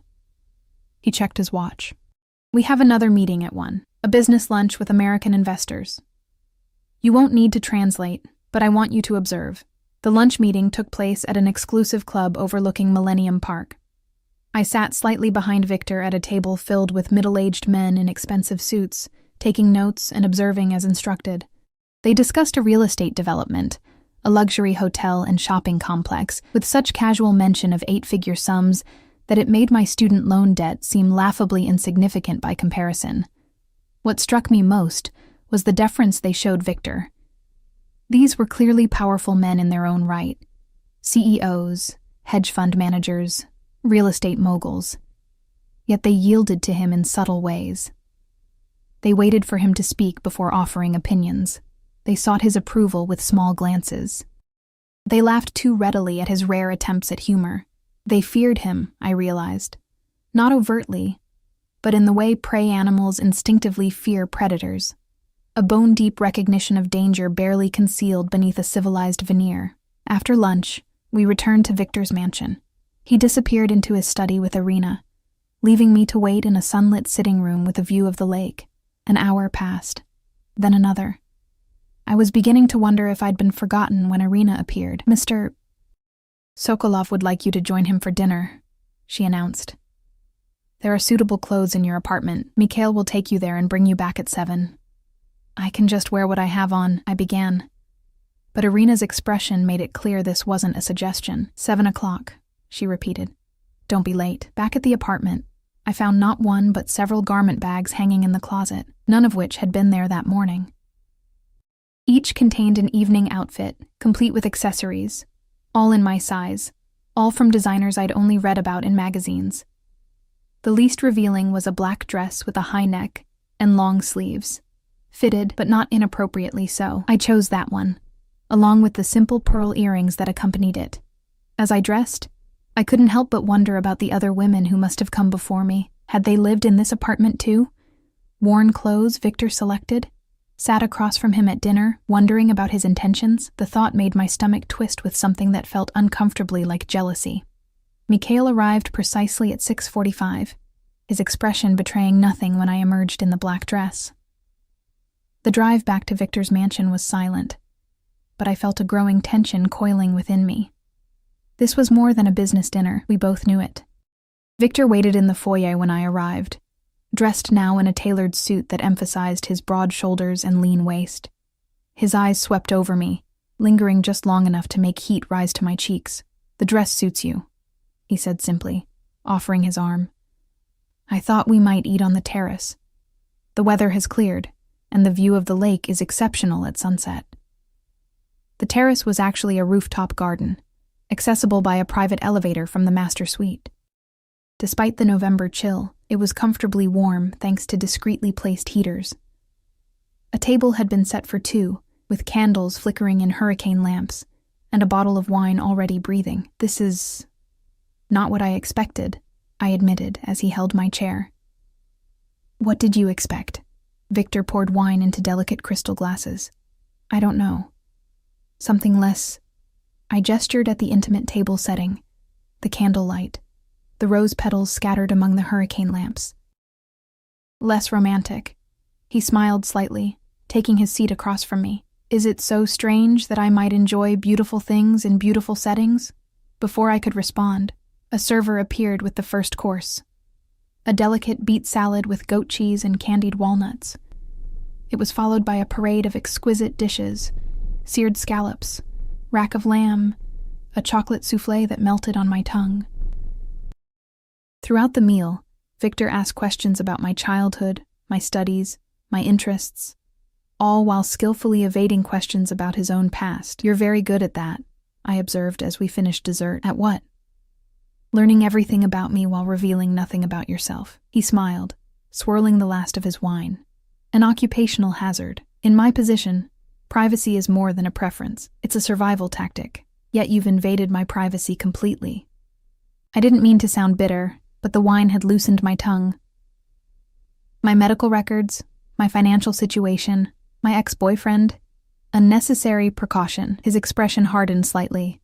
He checked his watch. We have another meeting at 1, a business lunch with American investors. You won't need to translate, but I want you to observe. The lunch meeting took place at an exclusive club overlooking Millennium Park. I sat slightly behind Victor at a table filled with middle-aged men in expensive suits, taking notes and observing as instructed. They discussed a real estate development, a luxury hotel and shopping complex, with such casual mention of 8-figure sums that it made my student loan debt seem laughably insignificant by comparison. What struck me most was the deference they showed Victor. These were clearly powerful men in their own right. CEOs, hedge fund managers, real estate moguls. Yet they yielded to him in subtle ways. They waited for him to speak before offering opinions. They sought his approval with small glances. They laughed too readily at his rare attempts at humor. They feared him, I realized. Not overtly, but in the way prey animals instinctively fear predators. A bone-deep recognition of danger barely concealed beneath a civilized veneer. After lunch, we returned to Victor's mansion. He disappeared into his study with Irina, leaving me to wait in a sunlit sitting room with a view of the lake. An hour passed, then another. I was beginning to wonder if I'd been forgotten when Irina appeared. Mr. Sokolov would like you to join him for dinner, she announced. There are suitable clothes in your apartment. Mikhail will take you there and bring you back at 7. I can just wear what I have on, I began. But Irina's expression made it clear this wasn't a suggestion. 7 o'clock, she repeated. Don't be late. Back at the apartment, I found not one but several garment bags hanging in the closet, none of which had been there that morning. Each contained an evening outfit, complete with accessories, all in my size, all from designers I'd only read about in magazines. The least revealing was a black dress with a high neck and long sleeves. Fitted, but not inappropriately so. I chose that one, along with the simple pearl earrings that accompanied it. As I dressed, I couldn't help but wonder about the other women who must have come before me. Had they lived in this apartment too? Worn clothes Victor selected? Sat across from him at dinner, wondering about his intentions? The thought made my stomach twist with something that felt uncomfortably like jealousy. Mikhail arrived precisely at 6:45, his expression betraying nothing when I emerged in the black dress. The drive back to Victor's mansion was silent, but I felt a growing tension coiling within me. This was more than a business dinner, we both knew it. Victor waited in the foyer when I arrived, dressed now in a tailored suit that emphasized his broad shoulders and lean waist. His eyes swept over me, lingering just long enough to make heat rise to my cheeks. The dress suits you, he said simply, offering his arm. I thought we might eat on the terrace. The weather has cleared, and the view of the lake is exceptional at sunset. The terrace was actually a rooftop garden, accessible by a private elevator from the master suite. Despite the November chill, it was comfortably warm thanks to discreetly placed heaters. A table had been set for 2, with candles flickering in hurricane lamps, and a bottle of wine already breathing. This is not what I expected, I admitted as he held my chair. What did you expect? Victor poured wine into delicate crystal glasses. I don't know. Something less. I gestured at the intimate table setting, the candlelight, the rose petals scattered among the hurricane lamps. Less romantic. He smiled slightly, taking his seat across from me. Is it so strange that I might enjoy beautiful things in beautiful settings? Before I could respond, a server appeared with the first course. A delicate beet salad with goat cheese and candied walnuts. It was followed by a parade of exquisite dishes, seared scallops, rack of lamb, a chocolate soufflé that melted on my tongue. Throughout the meal, Victor asked questions about my childhood, my studies, my interests, all while skillfully evading questions about his own past. You're very good at that, I observed as we finished dessert. At what? Learning everything about me while revealing nothing about yourself. He smiled, swirling the last of his wine. An occupational hazard. In my position, privacy is more than a preference. It's a survival tactic. Yet you've invaded my privacy completely. I didn't mean to sound bitter, but the wine had loosened my tongue. My medical records, my financial situation, my ex-boyfriend. A necessary precaution. His expression hardened slightly.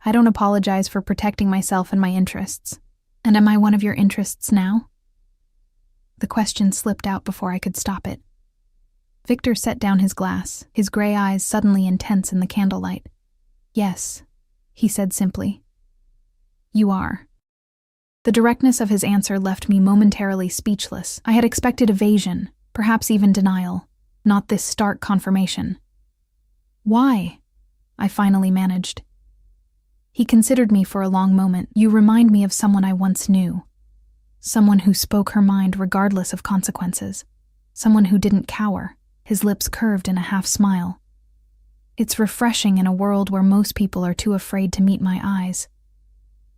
I don't apologize for protecting myself and my interests. And am I one of your interests now? The question slipped out before I could stop it. Victor set down his glass, his gray eyes suddenly intense in the candlelight. Yes, he said simply. You are. The directness of his answer left me momentarily speechless. I had expected evasion, perhaps even denial, not this stark confirmation. Why? I finally managed. He considered me for a long moment. You remind me of someone I once knew. Someone who spoke her mind regardless of consequences. Someone who didn't cower, his lips curved in a half-smile. It's refreshing in a world where most people are too afraid to meet my eyes.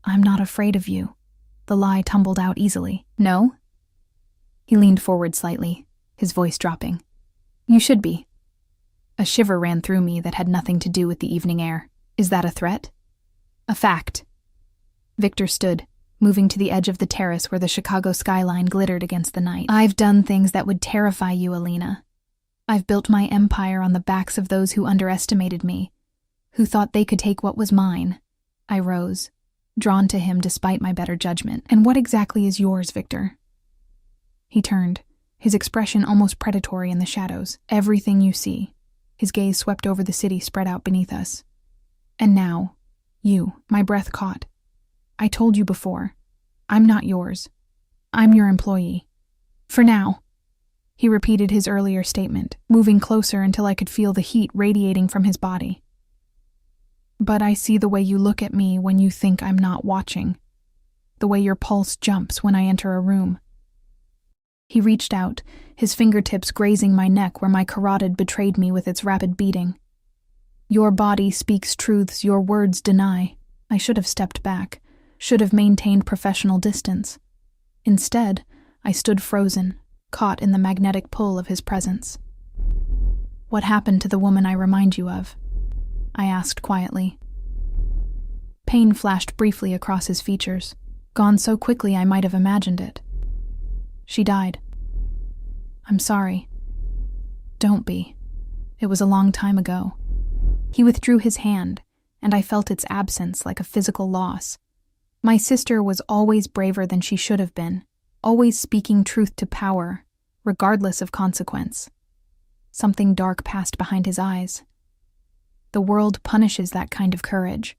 I'm not afraid of you. The lie tumbled out easily. No? He leaned forward slightly, his voice dropping. You should be. A shiver ran through me that had nothing to do with the evening air. Is that a threat? A fact. Victor stood, moving to the edge of the terrace where the Chicago skyline glittered against the night. I've done things that would terrify you, Alina. I've built my empire on the backs of those who underestimated me, who thought they could take what was mine. I rose, drawn to him despite my better judgment. And what exactly is yours, Victor? He turned, his expression almost predatory in the shadows. Everything you see. His gaze swept over the city spread out beneath us. And now, you, my breath caught. I told you before, I'm not yours. I'm your employee. For now. He repeated his earlier statement, moving closer until I could feel the heat radiating from his body. But I see the way you look at me when you think I'm not watching. The way your pulse jumps when I enter a room. He reached out, his fingertips grazing my neck where my carotid betrayed me with its rapid beating. Your body speaks truths your words deny. I should have stepped back, should have maintained professional distance. Instead, I stood frozen, caught in the magnetic pull of his presence. What happened to the woman I remind you of? I asked quietly. Pain flashed briefly across his features, gone so quickly I might have imagined it. She died. I'm sorry. Don't be. It was a long time ago. He withdrew his hand, and I felt its absence like a physical loss. My sister was always braver than she should have been, always speaking truth to power, regardless of consequence. Something dark passed behind his eyes. The world punishes that kind of courage.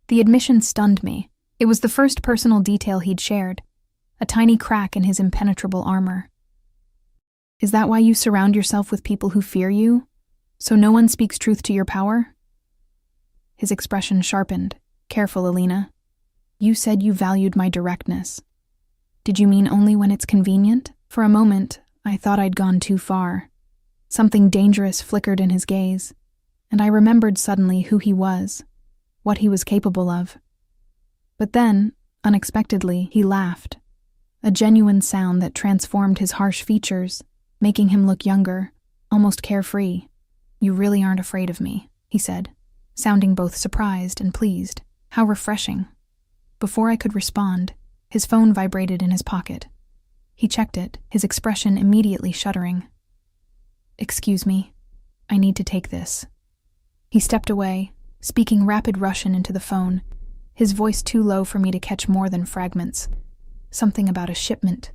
The admission stunned me. It was the first personal detail he'd shared, a tiny crack in his impenetrable armor. Is that why you surround yourself with people who fear you? So no one speaks truth to your power? His expression sharpened. Careful, Alina. You said you valued my directness. Did you mean only when it's convenient? For a moment, I thought I'd gone too far. Something dangerous flickered in his gaze, and I remembered suddenly who he was, what he was capable of. But then, unexpectedly, he laughed, a genuine sound that transformed his harsh features, making him look younger, almost carefree. You really aren't afraid of me, he said, sounding both surprised and pleased. How refreshing. Before I could respond, his phone vibrated in his pocket. He checked it, his expression immediately shuddering. Excuse me, I need to take this. He stepped away, speaking rapid Russian into the phone, his voice too low for me to catch more than fragments. Something about a shipment,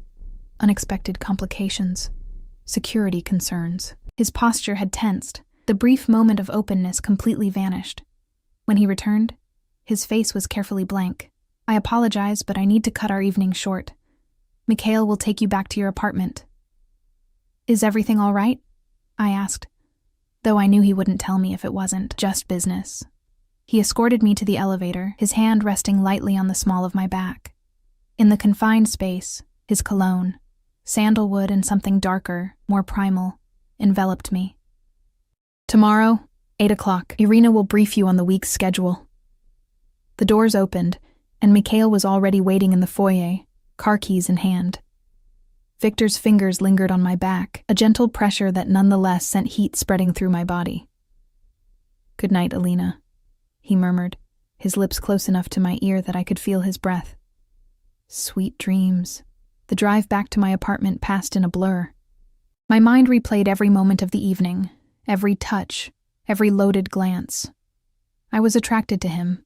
unexpected complications, security concerns. His posture had tensed. The brief moment of openness completely vanished. When he returned, his face was carefully blank. I apologize, but I need to cut our evening short. Mikhail will take you back to your apartment. Is everything all right? I asked, though I knew he wouldn't tell me if it wasn't just business. He escorted me to the elevator, his hand resting lightly on the small of my back. In the confined space, his cologne, sandalwood and something darker, more primal, enveloped me. Tomorrow, 8 o'clock, Irina will brief you on the week's schedule. The doors opened, and Mikhail was already waiting in the foyer, car keys in hand. Victor's fingers lingered on my back, a gentle pressure that nonetheless sent heat spreading through my body. Good night, Alina, he murmured, his lips close enough to my ear that I could feel his breath. Sweet dreams. The drive back to my apartment passed in a blur. My mind replayed every moment of the evening, every touch, every loaded glance. I was attracted to him.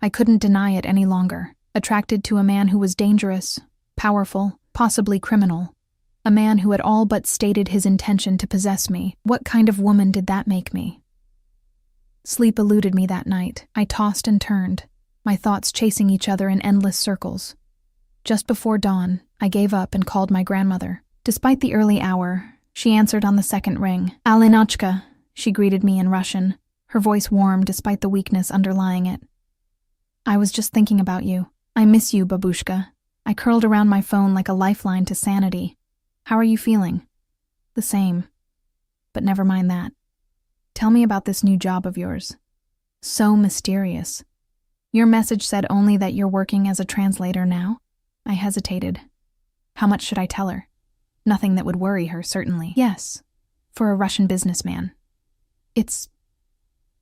I couldn't deny it any longer. Attracted to a man who was dangerous, powerful, possibly criminal. A man who had all but stated his intention to possess me. What kind of woman did that make me? Sleep eluded me that night. I tossed and turned, my thoughts chasing each other in endless circles. Just before dawn, I gave up and called my grandmother. Despite the early hour, she answered on the second ring. Alinachka, she greeted me in Russian, her voice warm despite the weakness underlying it. I was just thinking about you. I miss you, babushka. I curled around my phone like a lifeline to sanity. How are you feeling? The same. But never mind that. Tell me about this new job of yours. So mysterious. Your message said only that you're working as a translator now? I hesitated. How much should I tell her? Nothing that would worry her, certainly. Yes, for a Russian businessman. It's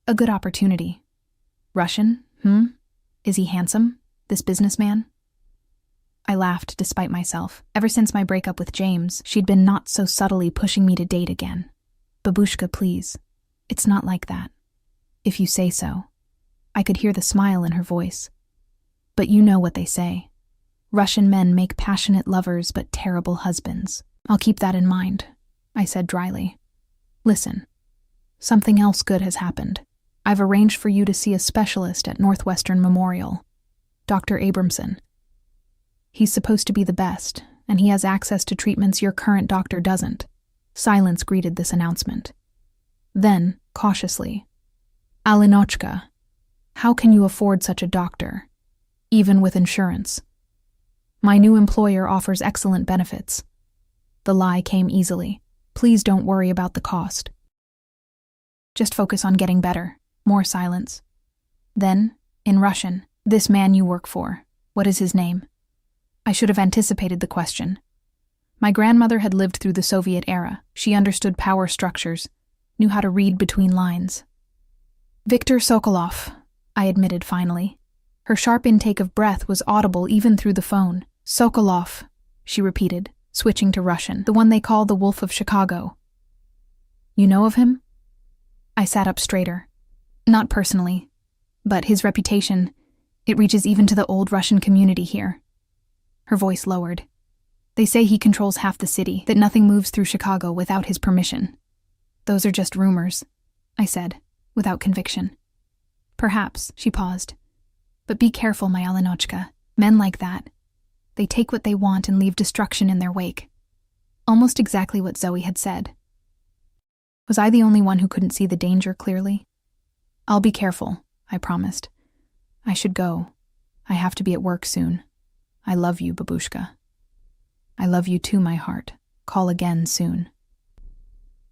a good opportunity. Russian? Is he handsome, this businessman? I laughed despite myself. Ever since my breakup with James, she'd been not so subtly pushing me to date again. Babushka, please. It's not like that. If you say so. I could hear the smile in her voice. But you know what they say. Russian men make passionate lovers but terrible husbands. I'll keep that in mind, I said dryly. Listen, something else good has happened. I've arranged for you to see a specialist at Northwestern Memorial, Dr. Abramson. He's supposed to be the best, and he has access to treatments your current doctor doesn't. Silence greeted this announcement. Then, cautiously, Alinochka, how can you afford such a doctor, even with insurance? My new employer offers excellent benefits. The lie came easily. Please don't worry about the cost. Just focus on getting better. More silence. Then, in Russian, this man you work for, what is his name? I should have anticipated the question. My grandmother had lived through the Soviet era. She understood power structures, knew how to read between lines. Viktor Sokolov, I admitted finally. Her sharp intake of breath was audible even through the phone. Sokolov, she repeated, switching to Russian, the one they call the Wolf of Chicago. You know of him? I sat up straighter. Not personally, but his reputation, it reaches even to the old Russian community here. Her voice lowered. They say he controls half the city, that nothing moves through Chicago without his permission. Those are just rumors, I said, without conviction. Perhaps, she paused. But be careful, my Alinochka. Men like that. They take what they want and leave destruction in their wake. Almost exactly what Zoe had said. Was I the only one who couldn't see the danger clearly? I'll be careful, I promised. I should go. I have to be at work soon. I love you, Babushka. I love you too, my heart. Call again soon.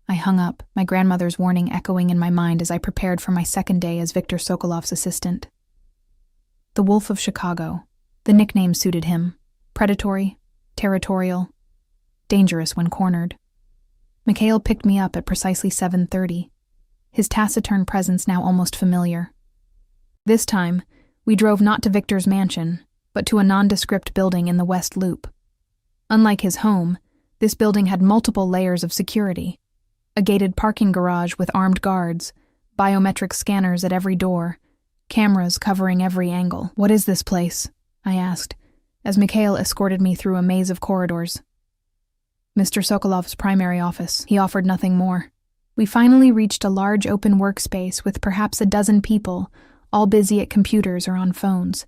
I hung up, my grandmother's warning echoing in my mind as I prepared for my second day as Viktor Sokolov's assistant. The Wolf of Chicago. The nickname suited him. Predatory, territorial, dangerous when cornered. Mikhail picked me up at precisely 7:30, his taciturn presence now almost familiar. This time, we drove not to Victor's mansion, but to a nondescript building in the West Loop. Unlike his home, this building had multiple layers of security. A gated parking garage with armed guards, biometric scanners at every door, cameras covering every angle. What is this place? I asked, as Mikhail escorted me through a maze of corridors. Mr. Sokolov's primary office. He offered nothing more. We finally reached a large open workspace with perhaps a dozen people, all busy at computers or on phones.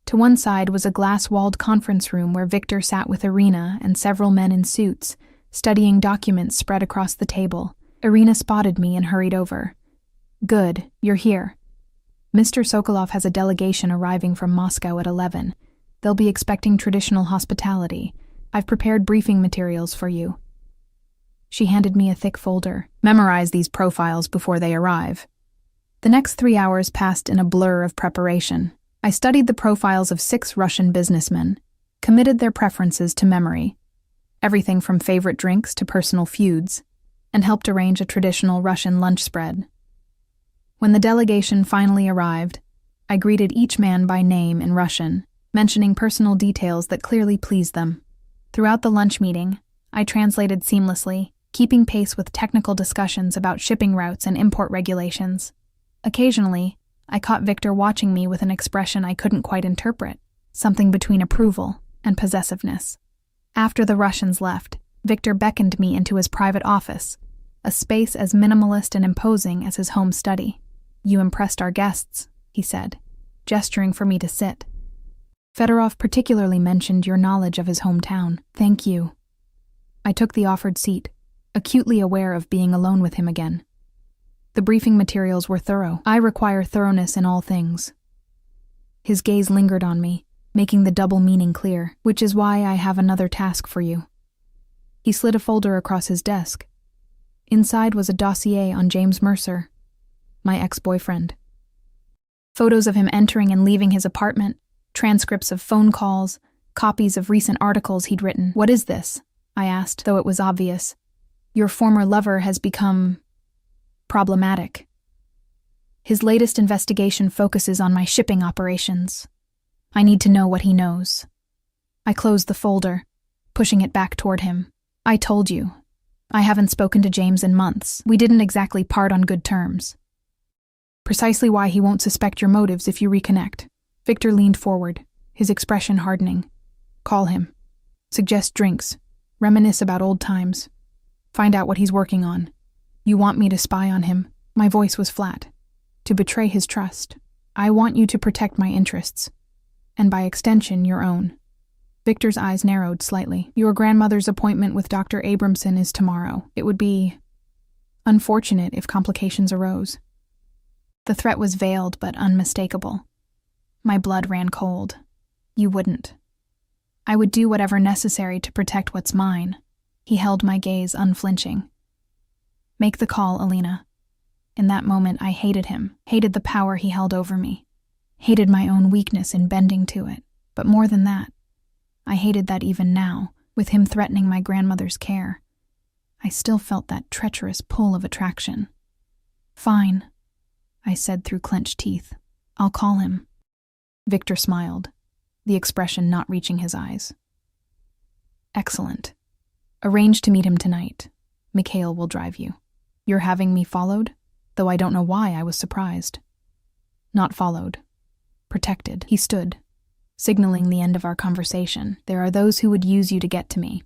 To one side was a glass-walled conference room where Victor sat with Irina and several men in suits, studying documents spread across the table. Irina spotted me and hurried over. Good, you're here. Mr. Sokolov has a delegation arriving from Moscow at 11. They'll be expecting traditional hospitality. I've prepared briefing materials for you. She handed me a thick folder. Memorize these profiles before they arrive. The next 3 hours passed in a blur of preparation. I studied the profiles of 6 Russian businessmen, committed their preferences to memory, everything from favorite drinks to personal feuds, and helped arrange a traditional Russian lunch spread. When the delegation finally arrived, I greeted each man by name in Russian, mentioning personal details that clearly pleased them. Throughout the lunch meeting, I translated seamlessly, keeping pace with technical discussions about shipping routes and import regulations. Occasionally, I caught Victor watching me with an expression I couldn't quite interpret, something between approval and possessiveness. After the Russians left, Victor beckoned me into his private office, a space as minimalist and imposing as his home study. You impressed our guests, he said, gesturing for me to sit. Fedorov particularly mentioned your knowledge of his hometown. Thank you. I took the offered seat, acutely aware of being alone with him again. The briefing materials were thorough. I require thoroughness in all things. His gaze lingered on me, making the double meaning clear, which is why I have another task for you. He slid a folder across his desk. Inside was a dossier on James Mercer, my ex-boyfriend. Photos of him entering and leaving his apartment, transcripts of phone calls, copies of recent articles he'd written. What is this? I asked, though it was obvious. Your former lover has become problematic. His latest investigation focuses on my shipping operations. I need to know what he knows. I closed the folder, pushing it back toward him. I told you. I haven't spoken to James in months. We didn't exactly part on good terms. Precisely why he won't suspect your motives if you reconnect. Victor leaned forward, his expression hardening. Call him. Suggest drinks. Reminisce about old times. Find out what he's working on. You want me to spy on him? My voice was flat. To betray his trust. I want you to protect my interests. And by extension, your own. Victor's eyes narrowed slightly. Your grandmother's appointment with Dr. Abramson is tomorrow. It would be unfortunate if complications arose. The threat was veiled but unmistakable. My blood ran cold. You wouldn't. I would do whatever necessary to protect what's mine. He held my gaze unflinching. Make the call, Alina. In that moment, I hated him, hated the power he held over me, hated my own weakness in bending to it. But more than that, I hated that even now, with him threatening my grandmother's care, I still felt that treacherous pull of attraction. Fine, I said through clenched teeth. I'll call him. Victor smiled, the expression not reaching his eyes. Excellent. Arrange to meet him tonight. Mikhail will drive you. You're having me followed? Though I don't know why I was surprised. Not followed. Protected. He stood, signaling the end of our conversation. There are those who would use you to get to me.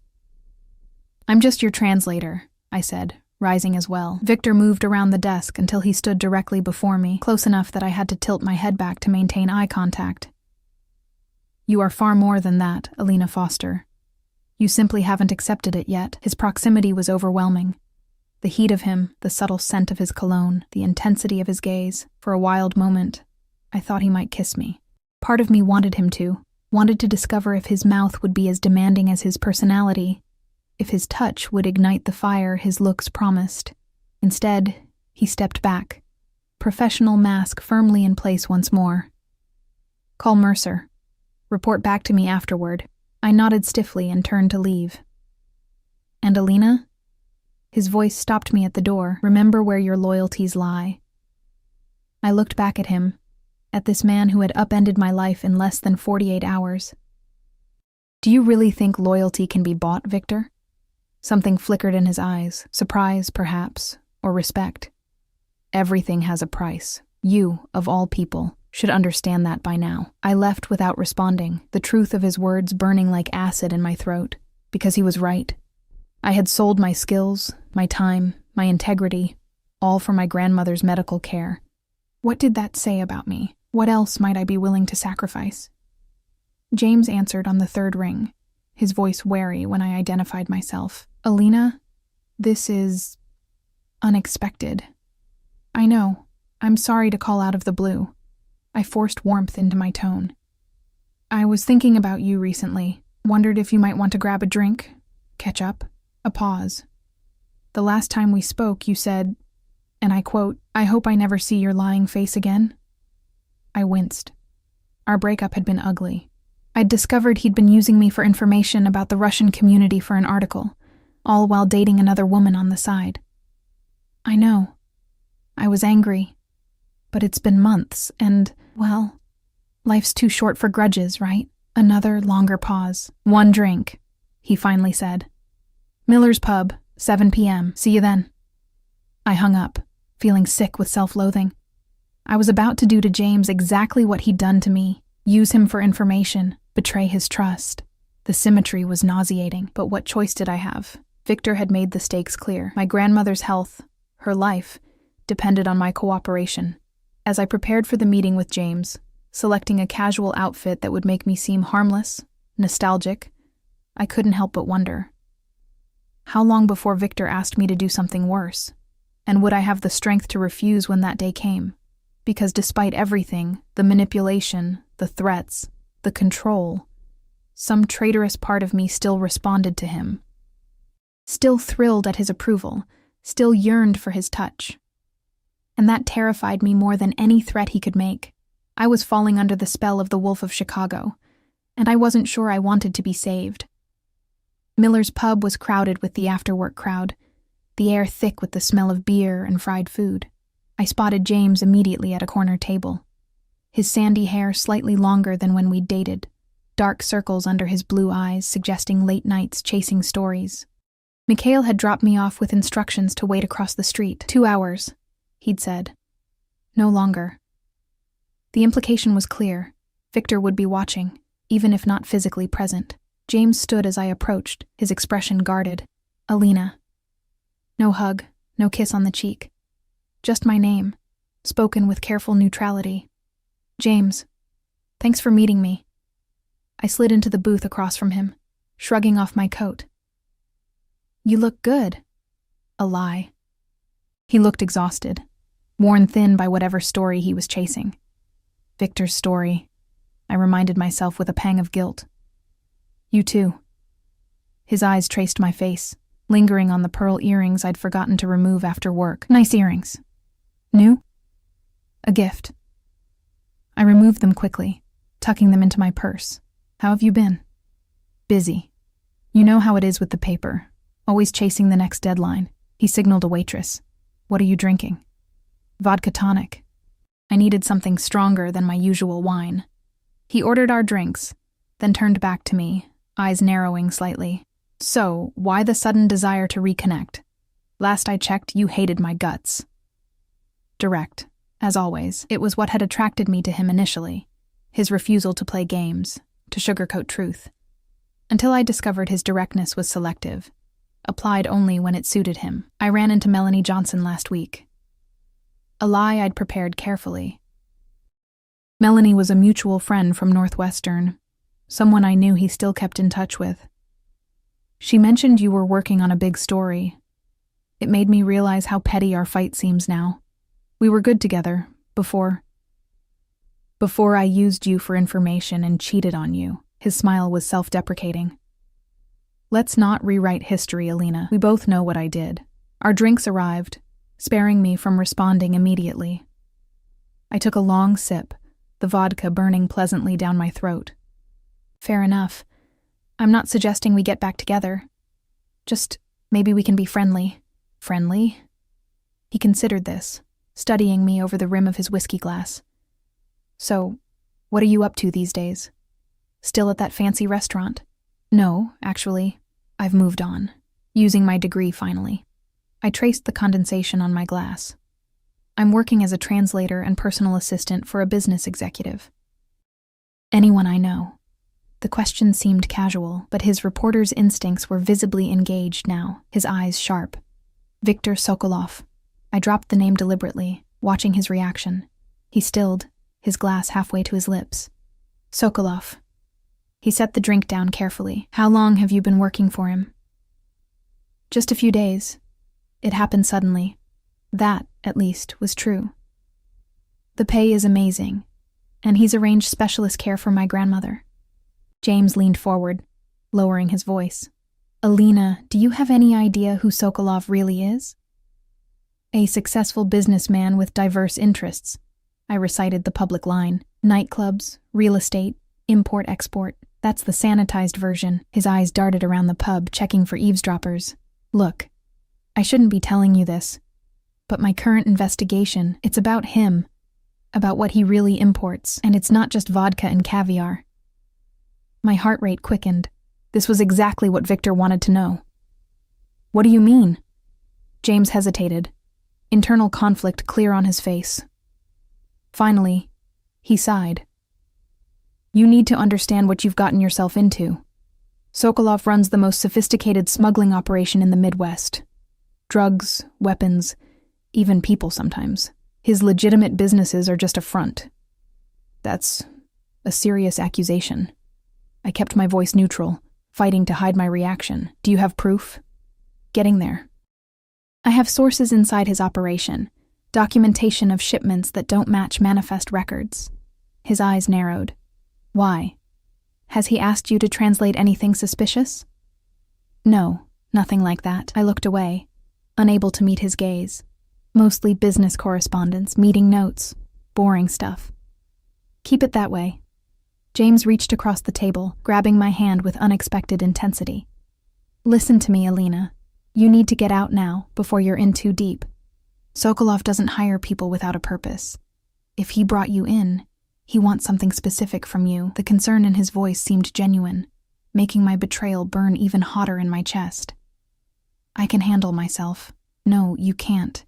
I'm just your translator, I said, rising as well. Victor moved around the desk until he stood directly before me, close enough that I had to tilt my head back to maintain eye contact. You are far more than that, Alina Foster. You simply haven't accepted it yet. His proximity was overwhelming. The heat of him, the subtle scent of his cologne, the intensity of his gaze. For a wild moment, I thought he might kiss me. Part of me wanted him to, wanted to discover if his mouth would be as demanding as his personality, if his touch would ignite the fire his looks promised. Instead, he stepped back, professional mask firmly in place once more. Call Mercer. Report back to me afterward. I nodded stiffly and turned to leave. And Alina? His voice stopped me at the door. Remember where your loyalties lie. I looked back at him, at this man who had upended my life in less than 48 hours. Do you really think loyalty can be bought, Victor? Something flickered in his eyes, surprise, perhaps, or respect. Everything has a price. You, of all people, should understand that by now. I left without responding, the truth of his words burning like acid in my throat, because he was right. I had sold my skills, my time, my integrity, all for my grandmother's medical care. What did that say about me? What else might I be willing to sacrifice? James answered on the third ring, his voice wary when I identified myself. Alina, this is unexpected. I know. I'm sorry to call out of the blue. I forced warmth into my tone. I was thinking about you recently. Wondered if you might want to grab a drink, catch up. A pause. The last time we spoke, you said, and I quote, I hope I never see your lying face again. I winced. Our breakup had been ugly. I'd discovered he'd been using me for information about the Russian community for an article, all while dating another woman on the side. I know. I was angry. But it's been months, and, well, life's too short for grudges, right? Another longer pause. One drink, he finally said. Miller's Pub, 7 p.m. See you then. I hung up, feeling sick with self-loathing. I was about to do to James exactly what he'd done to me, use him for information, betray his trust. The symmetry was nauseating, but what choice did I have? Victor had made the stakes clear. My grandmother's health, her life, depended on my cooperation. As I prepared for the meeting with James, selecting a casual outfit that would make me seem harmless, nostalgic, I couldn't help but wonder. How long before Victor asked me to do something worse? And would I have the strength to refuse when that day came? Because despite everything, the manipulation, the threats, the control, some traitorous part of me still responded to him. Still thrilled at his approval, still yearned for his touch. And that terrified me more than any threat he could make. I was falling under the spell of the Wolf of Chicago, and I wasn't sure I wanted to be saved. Miller's Pub was crowded with the after-work crowd, the air thick with the smell of beer and fried food. I spotted James immediately at a corner table. His sandy hair slightly longer than when we'd dated, dark circles under his blue eyes suggesting late nights chasing stories. Mikhail had dropped me off with instructions to wait across the street. 2 hours, he'd said. No longer. The implication was clear. Victor would be watching, even if not physically present. James stood as I approached, his expression guarded. Alina. No hug, no kiss on the cheek. Just my name, spoken with careful neutrality. James. Thanks for meeting me. I slid into the booth across from him, shrugging off my coat. You look good. A lie. He looked exhausted, worn thin by whatever story he was chasing. Victor's story, I reminded myself with a pang of guilt. You too. His eyes traced my face, lingering on the pearl earrings I'd forgotten to remove after work. Nice earrings. New? A gift. I removed them quickly, tucking them into my purse. How have you been? Busy. You know how it is with the paper, always chasing the next deadline. He signaled a waitress. What are you drinking? Vodka tonic. I needed something stronger than my usual wine. He ordered our drinks, then turned back to me, eyes narrowing slightly. So, why the sudden desire to reconnect? Last I checked, you hated my guts. Direct, as always. It was what had attracted me to him initially. His refusal to play games, to sugarcoat truth. Until I discovered his directness was selective, applied only when it suited him. I ran into Melanie Johnson last week. A lie I'd prepared carefully. Melanie was a mutual friend from Northwestern, someone I knew he still kept in touch with. She mentioned you were working on a big story. It made me realize how petty our fight seems now. We were good together, before I used you for information and cheated on you. His smile was self-deprecating. Let's not rewrite history, Alina. We both know what I did. Our drinks arrived, sparing me from responding immediately. I took a long sip, the vodka burning pleasantly down my throat. Fair enough. I'm not suggesting we get back together. Just maybe we can be friendly. Friendly? He considered this, studying me over the rim of his whiskey glass. So, what are you up to these days? Still at that fancy restaurant? No, actually, I've moved on, using my degree finally. I traced the condensation on my glass. I'm working as a translator and personal assistant for a business executive. Anyone I know. The question seemed casual, but his reporter's instincts were visibly engaged now, his eyes sharp. Viktor Sokolov. I dropped the name deliberately, watching his reaction. He stilled, his glass halfway to his lips. Sokolov. He set the drink down carefully. How long have you been working for him? Just a few days. It happened suddenly. That, at least, was true. The pay is amazing, and he's arranged specialist care for my grandmother. James leaned forward, lowering his voice. Alina, do you have any idea who Sokolov really is? A successful businessman with diverse interests. I recited the public line. Nightclubs, real estate, import-export. That's the sanitized version. His eyes darted around the pub, checking for eavesdroppers. Look, I shouldn't be telling you this, but my current investigation, it's about him, about what he really imports, and it's not just vodka and caviar. My heart rate quickened. This was exactly what Victor wanted to know. What do you mean? James hesitated, internal conflict clear on his face. Finally, he sighed. You need to understand what you've gotten yourself into. Sokolov runs the most sophisticated smuggling operation in the Midwest. Drugs, weapons, even people sometimes. His legitimate businesses are just a front. That's a serious accusation. I kept my voice neutral, fighting to hide my reaction. Do you have proof? Getting there. I have sources inside his operation, documentation of shipments that don't match manifest records. His eyes narrowed. Why? Has he asked you to translate anything suspicious? No, nothing like that. I looked away, unable to meet his gaze. Mostly business correspondence, meeting notes, boring stuff. Keep it that way. James reached across the table, grabbing my hand with unexpected intensity. Listen to me, Alina. You need to get out now, before you're in too deep. Sokolov doesn't hire people without a purpose. If he brought you in, he wants something specific from you." The concern in his voice seemed genuine, making my betrayal burn even hotter in my chest. "I can handle myself." "No, you can't.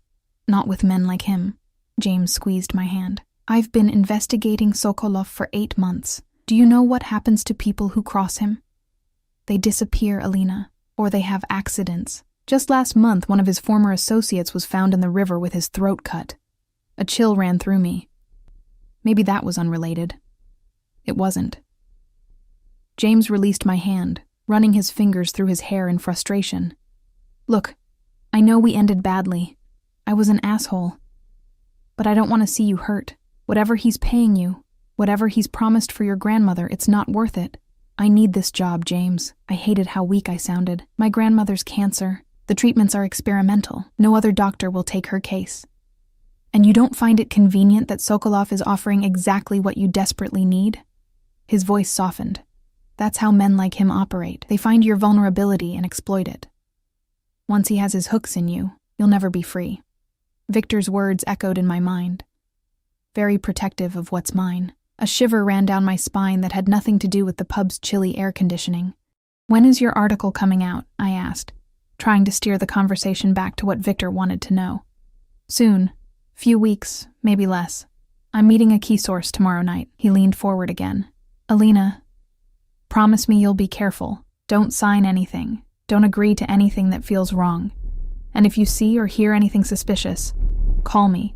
Not with men like him." James squeezed my hand. "I've been investigating Sokolov for 8 months. Do you know what happens to people who cross him? They disappear, Alina, or they have accidents. Just last month, one of his former associates was found in the river with his throat cut. A chill ran through me. Maybe that was unrelated. It wasn't." James released my hand, running his fingers through his hair in frustration. "Look, I know we ended badly. I was an asshole. But I don't want to see you hurt. Whatever he's paying you, whatever he's promised for your grandmother, it's not worth it. I need this job, James." I hated how weak I sounded. "My grandmother's cancer. The treatments are experimental. No other doctor will take her case. And you don't find it convenient that Sokolov is offering exactly what you desperately need?" His voice softened. "That's how men like him operate. They find your vulnerability and exploit it. Once he has his hooks in you, you'll never be free." Victor's words echoed in my mind. Very protective of what's mine. A shiver ran down my spine that had nothing to do with the pub's chilly air conditioning. "When is your article coming out?" I asked, trying to steer the conversation back to what Victor wanted to know. "Soon. Few weeks, maybe less. I'm meeting a key source tomorrow night." He leaned forward again. "Alina, promise me you'll be careful. Don't sign anything. Don't agree to anything that feels wrong. And if you see or hear anything suspicious, call me,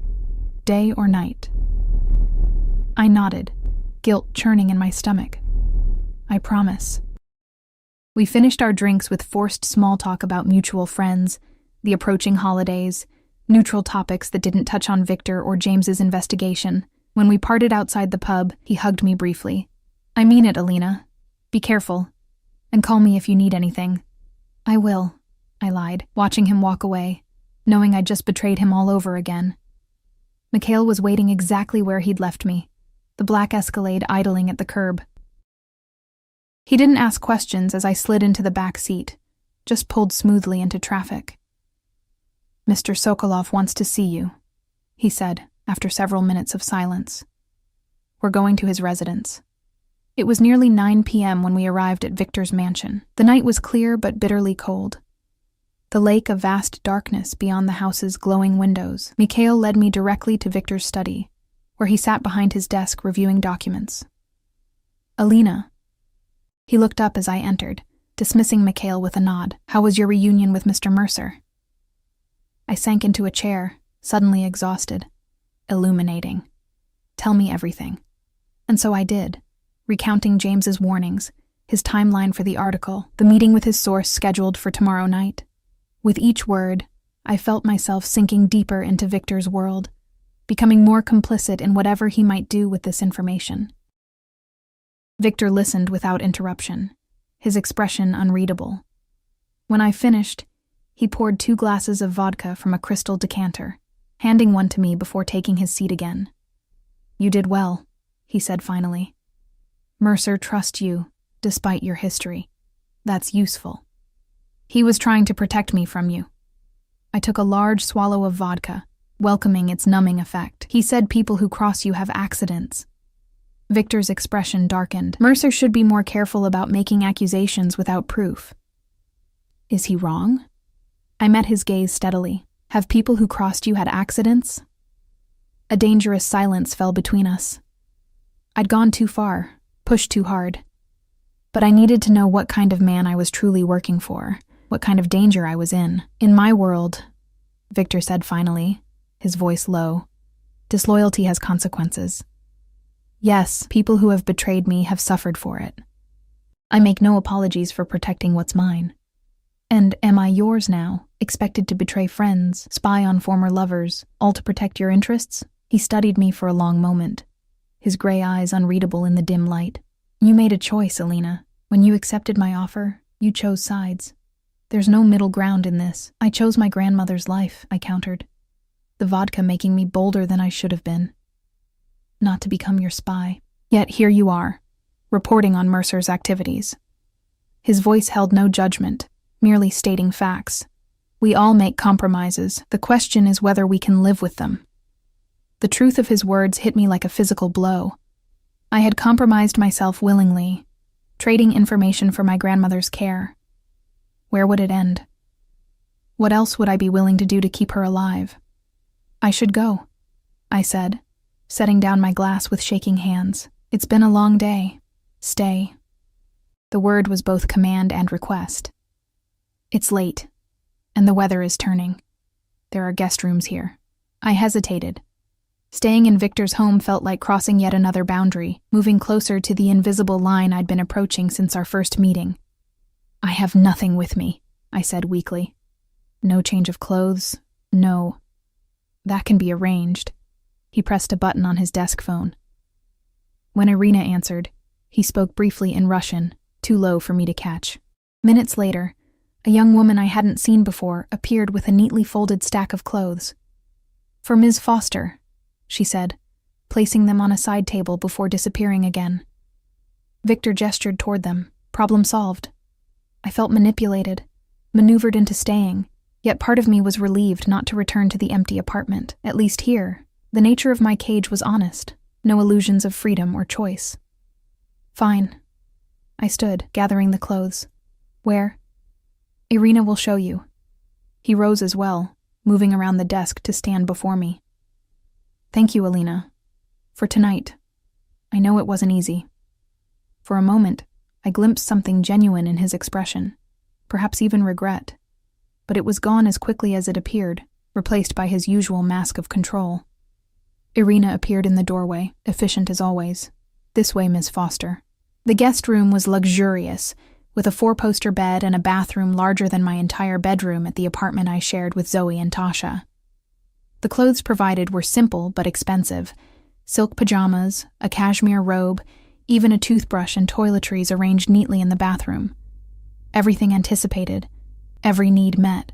day or night." I nodded, guilt churning in my stomach. "I promise." We finished our drinks with forced small talk about mutual friends, the approaching holidays, neutral topics that didn't touch on Victor or James's investigation. When we parted outside the pub, he hugged me briefly. "I mean it, Alina. Be careful. And call me if you need anything." "I will," I lied, watching him walk away, knowing I'd just betrayed him all over again. Mikhail was waiting exactly where he'd left me, the black Escalade idling at the curb. He didn't ask questions as I slid into the back seat, just pulled smoothly into traffic. "Mr. Sokolov wants to see you," he said, after several minutes of silence. "We're going to his residence." It was nearly 9 p.m. when we arrived at Victor's mansion. The night was clear but bitterly cold. The lake a vast darkness beyond the house's glowing windows. Mikhail led me directly to Victor's study, where he sat behind his desk reviewing documents. "Alina." He looked up as I entered, dismissing Mikhail with a nod. "How was your reunion with Mr. Mercer?" I sank into a chair, suddenly exhausted. Illuminating. "Tell me everything." And so I did, recounting James's warnings, his timeline for the article, the meeting with his source scheduled for tomorrow night. With each word, I felt myself sinking deeper into Victor's world, becoming more complicit in whatever he might do with this information. Victor listened without interruption, his expression unreadable. When I finished, he poured 2 glasses of vodka from a crystal decanter, handing one to me before taking his seat again. "You did well," he said finally. "Mercer trusts you, despite your history. That's useful. He was trying to protect me from you." I took a large swallow of vodka, welcoming its numbing effect. "He said people who cross you have accidents." Victor's expression darkened. "Mercer should be more careful about making accusations without proof." "Is he wrong?" I met his gaze steadily. "Have people who crossed you had accidents?" A dangerous silence fell between us. I'd gone too far, pushed too hard. But I needed to know what kind of man I was truly working for, what kind of danger I was in. "In my world," Victor said finally, his voice low, "disloyalty has consequences. Yes, people who have betrayed me have suffered for it. I make no apologies for protecting what's mine. And am I yours now, expected to betray friends, spy on former lovers, all to protect your interests?" He studied me for a long moment, his gray eyes unreadable in the dim light. "You made a choice, Alina. When you accepted my offer, you chose sides. There's no middle ground in this. I chose my grandmother's life," I countered, the vodka making me bolder than I should have been. "Not to become your spy. Yet here you are, reporting on Mercer's activities." His voice held no judgment, merely stating facts. We all make compromises. The question is whether we can live with them. The truth of his words hit me like a physical blow. I had compromised myself willingly, trading information for my grandmother's care. Where would it end? What else would I be willing to do to keep her alive? I should go, I said, setting down my glass with shaking hands. It's been a long day. Stay. The word was both command and request. It's late, and the weather is turning. There are guest rooms here. I hesitated. Staying in Victor's home felt like crossing yet another boundary, moving closer to the invisible line I'd been approaching since our first meeting. I have nothing with me, I said weakly. No change of clothes, no. That can be arranged. He pressed a button on his desk phone. When Irina answered, he spoke briefly in Russian, too low for me to catch. Minutes later, a young woman I hadn't seen before appeared with a neatly folded stack of clothes. For Ms. Foster, she said, placing them on a side table before disappearing again. Victor gestured toward them. Problem solved. I felt manipulated, maneuvered into staying, yet part of me was relieved not to return to the empty apartment. At least here, the nature of my cage was honest, no illusions of freedom or choice. Fine. I stood, gathering the clothes. Where? Irina will show you. He rose as well, moving around the desk to stand before me. Thank you, Alina. For tonight. I know it wasn't easy. For a moment, I glimpsed something genuine in his expression, perhaps even regret. But it was gone as quickly as it appeared, replaced by his usual mask of control. Irina appeared in the doorway, efficient as always. This way, Miss Foster. The guest room was luxurious, with a 4-poster bed and a bathroom larger than my entire bedroom at the apartment I shared with Zoe and Tasha. The clothes provided were simple but expensive. Silk pajamas, a cashmere robe, even a toothbrush and toiletries arranged neatly in the bathroom. Everything anticipated, every need met.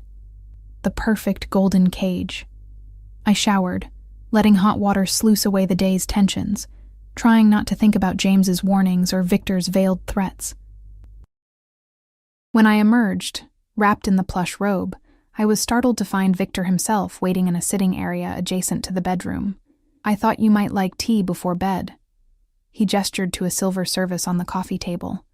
The perfect golden cage. I showered, letting hot water sluice away the day's tensions, trying not to think about James's warnings or Victor's veiled threats. When I emerged, wrapped in the plush robe, I was startled to find Victor himself waiting in a sitting area adjacent to the bedroom. I thought you might like tea before bed. He gestured to a silver service on the coffee table.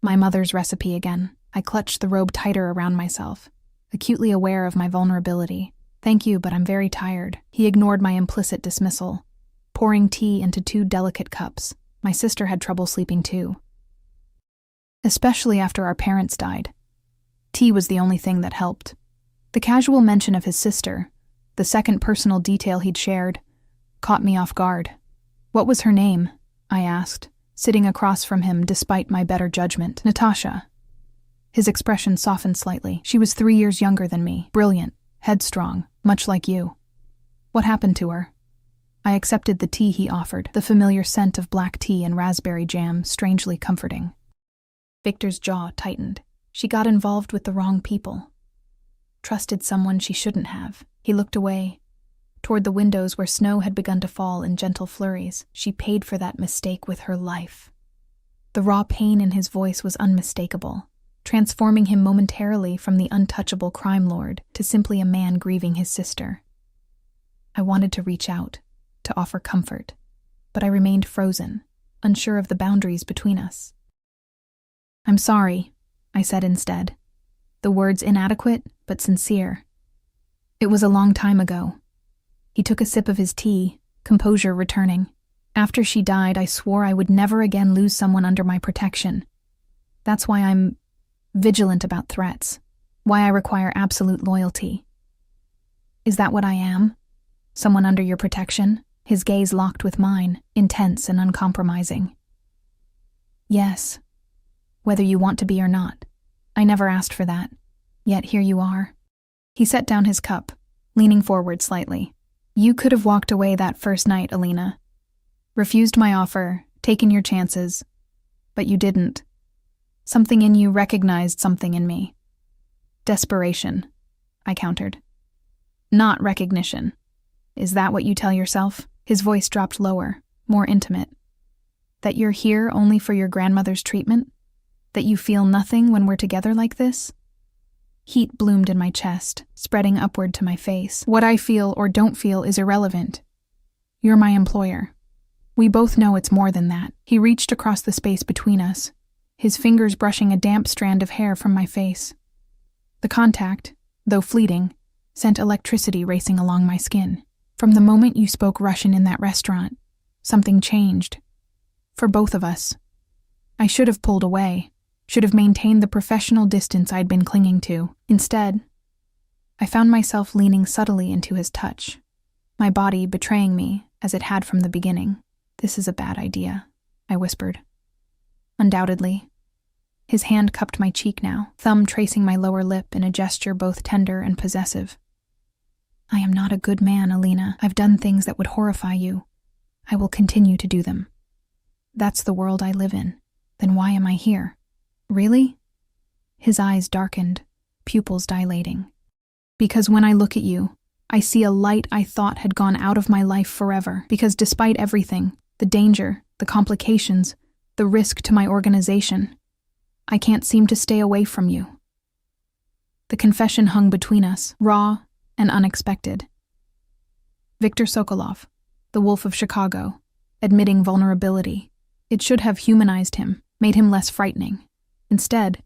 My mother's recipe again. I clutched the robe tighter around myself, acutely aware of my vulnerability. Thank you, but I'm very tired. He ignored my implicit dismissal, pouring tea into 2 delicate cups. My sister had trouble sleeping too, especially after our parents died. Tea was the only thing that helped. The casual mention of his sister, the second personal detail he'd shared, caught me off guard. What was her name? I asked, sitting across from him despite my better judgment. Natasha. His expression softened slightly. She was 3 years younger than me, brilliant, headstrong, much like you. What happened to her? I accepted the tea he offered, the familiar scent of black tea and raspberry jam, strangely comforting. Victor's jaw tightened. She got involved with the wrong people. Trusted someone she shouldn't have. He looked away, toward the windows where snow had begun to fall in gentle flurries. She paid for that mistake with her life. The raw pain in his voice was unmistakable, transforming him momentarily from the untouchable crime lord to simply a man grieving his sister. I wanted to reach out, to offer comfort, but I remained frozen, unsure of the boundaries between us. I'm sorry, I said instead, the words inadequate but sincere. It was a long time ago. He took a sip of his tea, composure returning. After she died, I swore I would never again lose someone under my protection. That's why I'm vigilant about threats, why I require absolute loyalty. Is that what I am? Someone under your protection? His gaze locked with mine, intense and uncompromising. Yes, whether you want to be or not. I never asked for that, yet here you are. He set down his cup, leaning forward slightly. You could have walked away that first night, Alina. Refused my offer, taken your chances, but you didn't. Something in you recognized something in me. Desperation, I countered. Not recognition. Is that what you tell yourself? His voice dropped lower, more intimate. That you're here only for your grandmother's treatment? That you feel nothing when we're together like this? Heat bloomed in my chest, spreading upward to my face. What I feel or don't feel is irrelevant. You're my employer. We both know it's more than that. He reached across the space between us, his fingers brushing a damp strand of hair from my face. The contact, though fleeting, sent electricity racing along my skin. From the moment you spoke Russian in that restaurant, something changed. For both of us. I should have pulled away, should have maintained the professional distance I'd been clinging to. Instead, I found myself leaning subtly into his touch, my body betraying me as it had from the beginning. This is a bad idea, I whispered. Undoubtedly. His hand cupped my cheek now, thumb tracing my lower lip in a gesture both tender and possessive. I am not a good man, Alina. I've done things that would horrify you. I will continue to do them. That's the world I live in. Then why am I here? Really? His eyes darkened, pupils dilating. Because when I look at you, I see a light I thought had gone out of my life forever. Because despite everything, the danger, the complications, the risk to my organization, I can't seem to stay away from you. The confession hung between us, raw and unexpected. Viktor Sokolov, the Wolf of Chicago, admitting vulnerability. It should have humanized him, made him less frightening. Instead,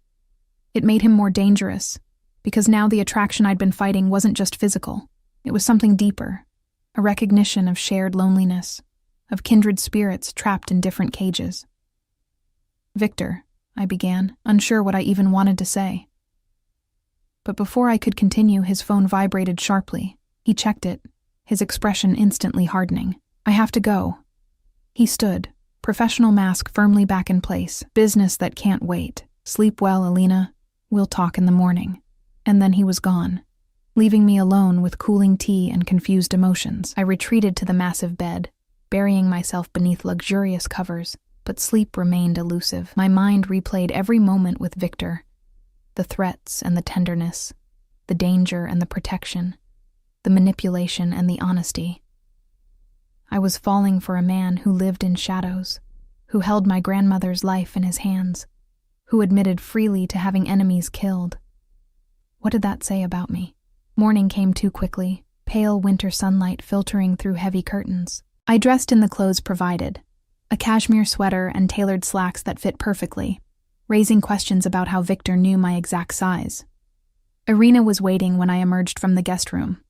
it made him more dangerous, because now the attraction I'd been fighting wasn't just physical. It was something deeper, a recognition of shared loneliness, of kindred spirits trapped in different cages. Victor, I began, unsure what I even wanted to say. But before I could continue, his phone vibrated sharply. He checked it, his expression instantly hardening. I have to go. He stood, professional mask firmly back in place. Business that can't wait. Sleep well, Alina. We'll talk in the morning. And then he was gone, leaving me alone with cooling tea and confused emotions. I retreated to the massive bed, burying myself beneath luxurious covers, but sleep remained elusive. My mind replayed every moment with Victor. The threats and the tenderness, the danger and the protection, the manipulation and the honesty. I was falling for a man who lived in shadows, who held my grandmother's life in his hands, who admitted freely to having enemies killed. What did that say about me? Morning came too quickly, pale winter sunlight filtering through heavy curtains. I dressed in the clothes provided, a cashmere sweater and tailored slacks that fit perfectly, raising questions about how Victor knew my exact size. Irina was waiting when I emerged from the guest room.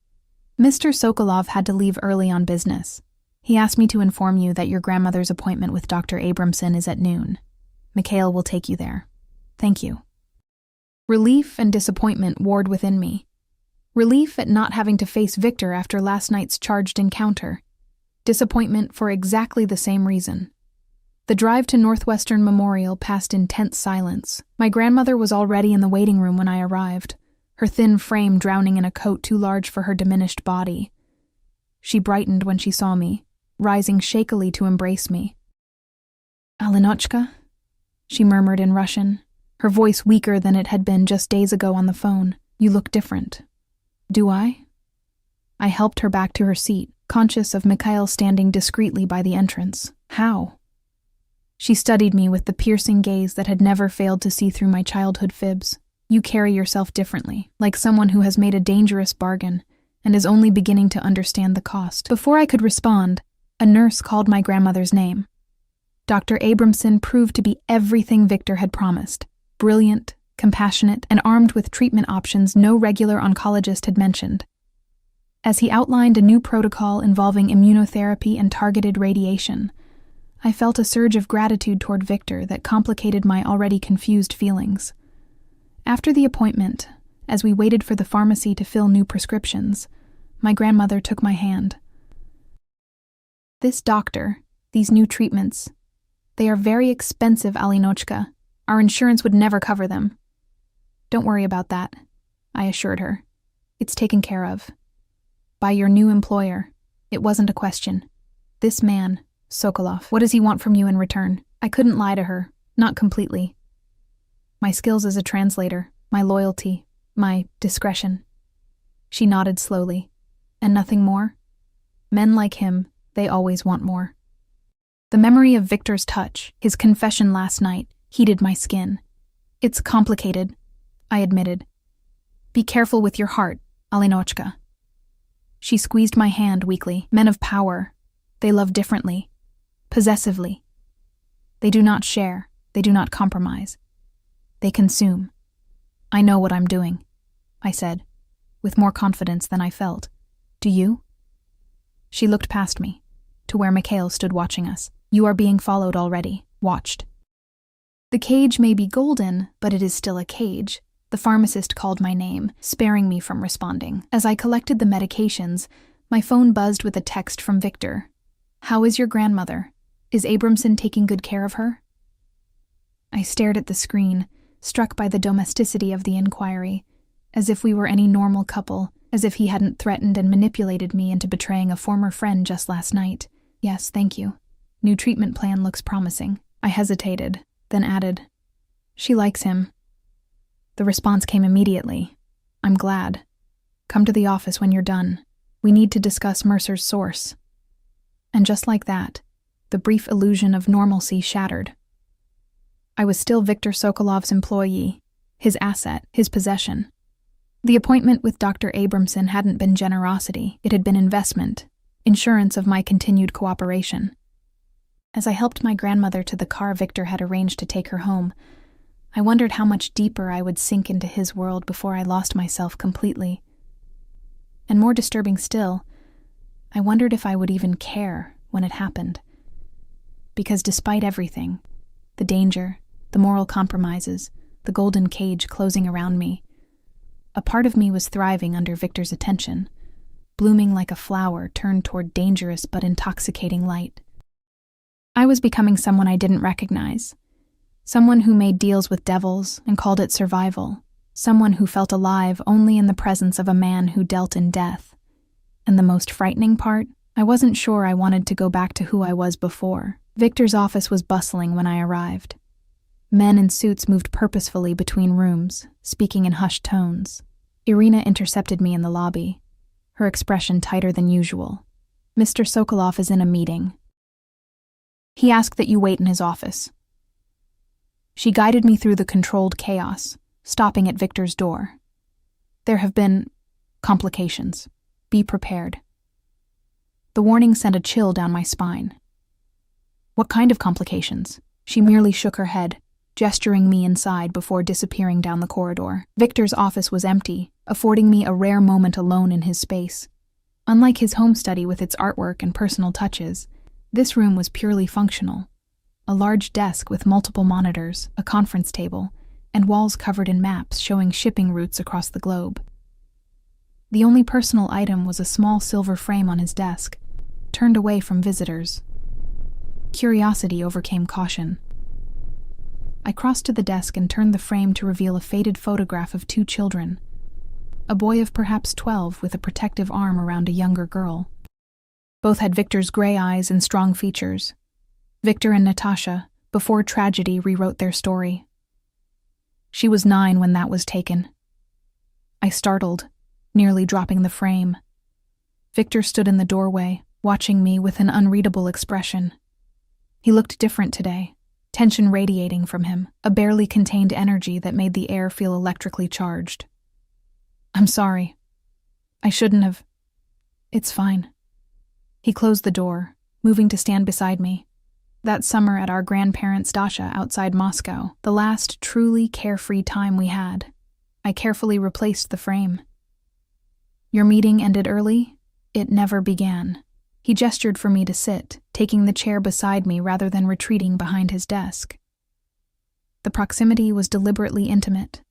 Mr. Sokolov had to leave early on business. He asked me to inform you that your grandmother's appointment with Dr. Abramson is at noon. Mikhail will take you there. Thank you. Relief and disappointment warred within me. Relief at not having to face Victor after last night's charged encounter. Disappointment for exactly the same reason. The drive to Northwestern Memorial passed in tense silence. My grandmother was already in the waiting room when I arrived, her thin frame drowning in a coat too large for her diminished body. She brightened when she saw me, rising shakily to embrace me. "Alinochka?" she murmured in Russian, her voice weaker than it had been just days ago on the phone. "You look different." "Do I?" I helped her back to her seat, conscious of Mikhail standing discreetly by the entrance. "How?" She studied me with the piercing gaze that had never failed to see through my childhood fibs. "You carry yourself differently, like someone who has made a dangerous bargain and is only beginning to understand the cost." Before I could respond, a nurse called my grandmother's name. Dr. Abramson proved to be everything Victor had promised. Brilliant, compassionate, and armed with treatment options no regular oncologist had mentioned. As he outlined a new protocol involving immunotherapy and targeted radiation, I felt a surge of gratitude toward Victor that complicated my already confused feelings. After the appointment, as we waited for the pharmacy to fill new prescriptions, my grandmother took my hand. "This doctor, these new treatments, they are very expensive, Alinochka. Our insurance would never cover them." "Don't worry about that," I assured her. "It's taken care of. By your new employer. It wasn't a question. This man, Sokolov, what does he want from you in return?" I couldn't lie to her, not completely. My skills as a translator, my loyalty, my discretion. She nodded slowly. "And nothing more?" Men like him, they always want more. The memory of Victor's touch, his confession last night, heated my skin. "It's complicated," I admitted. Be careful with your heart, Alinochka. She squeezed my hand weakly. Men of power. They love differently. Possessively. They do not share. They do not compromise. They consume. I know what I'm doing, I said, with more confidence than I felt. Do you? She looked past me, to where Mikhail stood watching us. You are being followed already, watched. The cage may be golden, but it is still a cage. The pharmacist called my name, sparing me from responding. As I collected the medications, my phone buzzed with a text from Victor. How is your grandmother? Is Abramson taking good care of her? I stared at the screen, struck by the domesticity of the inquiry, as if we were any normal couple, as if he hadn't threatened and manipulated me into betraying a former friend just last night. Yes, thank you. New treatment plan looks promising. I hesitated, then added, She likes him. The response came immediately. I'm glad. Come to the office when you're done. We need to discuss Mercer's source. And just like that, the brief illusion of normalcy shattered. I was still Viktor Sokolov's employee, his asset, his possession. The appointment with Dr. Abramson hadn't been generosity, it had been investment, insurance of my continued cooperation. As I helped my grandmother to the car Victor had arranged to take her home, I wondered how much deeper I would sink into his world before I lost myself completely. And more disturbing still, I wondered if I would even care when it happened. Because despite everything, the danger, the moral compromises, the golden cage closing around me, a part of me was thriving under Victor's attention, blooming like a flower turned toward dangerous but intoxicating light. I was becoming someone I didn't recognize, someone who made deals with devils and called it survival, someone who felt alive only in the presence of a man who dealt in death. And the most frightening part, I wasn't sure I wanted to go back to who I was before. Victor's office was bustling when I arrived. Men in suits moved purposefully between rooms, speaking in hushed tones. Irina intercepted me in the lobby, her expression tighter than usual. Mr. Sokolov is in a meeting. He asked that you wait in his office. She guided me through the controlled chaos, stopping at Victor's door. There have been complications. Be prepared. The warning sent a chill down my spine. What kind of complications? She merely shook her head, gesturing me inside before disappearing down the corridor. Victor's office was empty, affording me a rare moment alone in his space. Unlike his home study with its artwork and personal touches, this room was purely functional. A large desk with multiple monitors, a conference table, and walls covered in maps showing shipping routes across the globe. The only personal item was a small silver frame on his desk, turned away from visitors. Curiosity overcame caution. I crossed to the desk and turned the frame to reveal a faded photograph of two children. A boy of perhaps 12 with a protective arm around a younger girl. Both had Victor's gray eyes and strong features. Victor and Natasha, before tragedy, rewrote their story. She was 9 when that was taken. I startled, nearly dropping the frame. Victor stood in the doorway, watching me with an unreadable expression. He looked different today, tension radiating from him, a barely contained energy that made the air feel electrically charged. I'm sorry. I shouldn't have. It's fine. He closed the door, moving to stand beside me. That summer at our grandparents' dacha outside Moscow, the last truly carefree time we had, I carefully replaced the frame. Your meeting ended early? It never began. He gestured for me to sit, taking the chair beside me rather than retreating behind his desk. The proximity was deliberately intimate,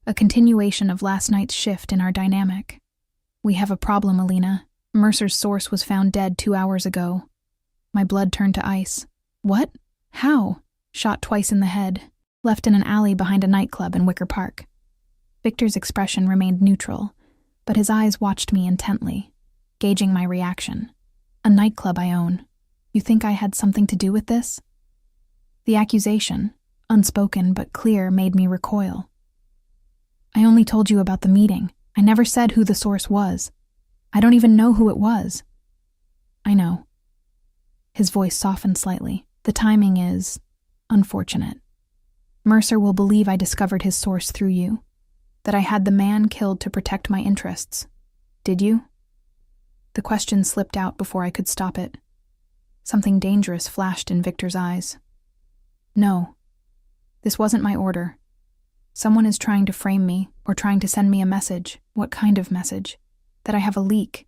a continuation of last night's shift in our dynamic. We have a problem, Alina. Mercer's source was found dead 2 hours ago. My blood turned to ice. What? How? Shot twice in the head, left in an alley behind a nightclub in Wicker Park. Victor's expression remained neutral, but his eyes watched me intently, gauging my reaction. A nightclub I own. You think I had something to do with this? The accusation, unspoken but clear, made me recoil. I only told you about the meeting. I never said who the source was. I don't even know who it was. I know. His voice softened slightly. The timing is unfortunate. Mercer will believe I discovered his source through you. that I had the man killed to protect my interests. Did you? The question slipped out before I could stop it. Something dangerous flashed in Victor's eyes. No, this wasn't my order. Someone is trying to frame me, or trying to send me a message. What kind of message? That I have a leak.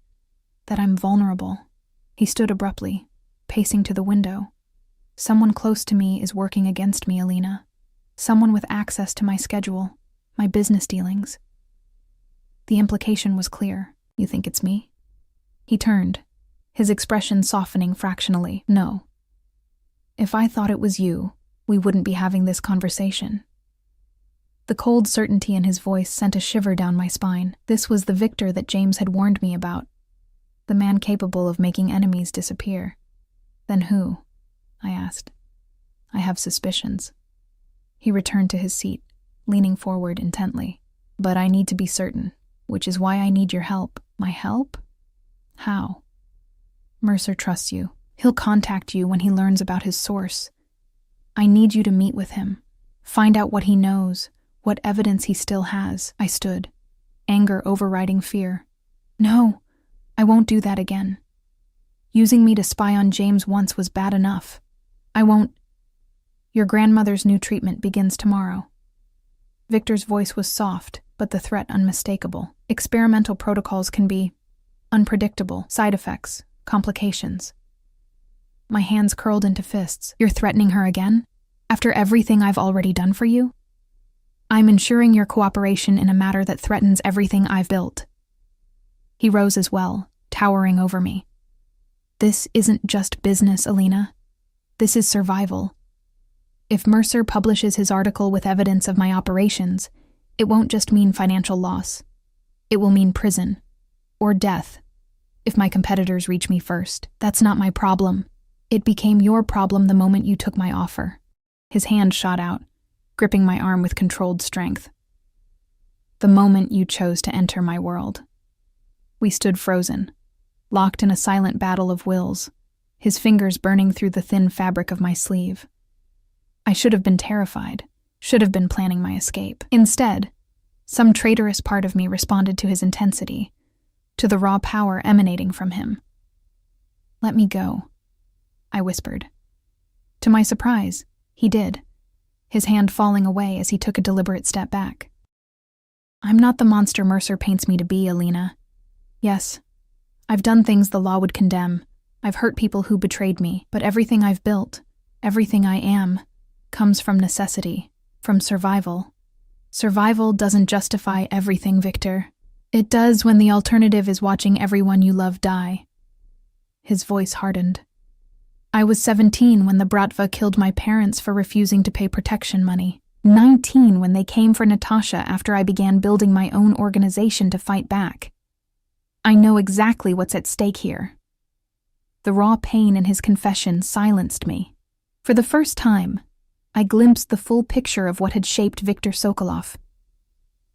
That I'm vulnerable. He stood abruptly, pacing to the window. Someone close to me is working against me, Alina. Someone with access to my schedule, my business dealings. The implication was clear. You think it's me? He turned, his expression softening fractionally. No. If I thought it was you, we wouldn't be having this conversation. The cold certainty in his voice sent a shiver down my spine. This was the Victor that James had warned me about. The man capable of making enemies disappear. Then who? I asked. I have suspicions. He returned to his seat, leaning forward intently. But I need to be certain, which is why I need your help. My help? How? Mercer trusts you. He'll contact you when he learns about his source. I need you to meet with him. Find out what he knows, what evidence he still has. I stood, anger overriding fear. No, I won't do that again. Using me to spy on James once was bad enough. I won't. Your grandmother's new treatment begins tomorrow. Victor's voice was soft, but the threat unmistakable. Experimental protocols can be unpredictable. Side effects, complications. My hands curled into fists. You're threatening her again? After everything I've already done for you? I'm ensuring your cooperation in a matter that threatens everything I've built. He rose as well, towering over me. This isn't just business, Alina. This is survival. If Mercer publishes his article with evidence of my operations, it won't just mean financial loss. It will mean prison. Or death. If my competitors reach me first. That's not my problem. It became your problem the moment you took my offer. His hand shot out, gripping my arm with controlled strength. The moment you chose to enter my world. We stood frozen, locked in a silent battle of wills, his fingers burning through the thin fabric of my sleeve. I should have been terrified, should have been planning my escape. Instead, some traitorous part of me responded to his intensity, to the raw power emanating from him. Let me go, I whispered. To my surprise, he did, his hand falling away as he took a deliberate step back. I'm not the monster Mercer paints me to be, Alina. Yes, I've done things the law would condemn. I've hurt people who betrayed me, but everything I've built, everything I am, comes from necessity, from survival. Survival doesn't justify everything, Victor. It does when the alternative is watching everyone you love die. His voice hardened. I was 17 when the Bratva killed my parents for refusing to pay protection money. 19 when they came for Natasha after I began building my own organization to fight back. I know exactly what's at stake here. The raw pain in his confession silenced me. For the first time, I glimpsed the full picture of what had shaped Viktor Sokolov.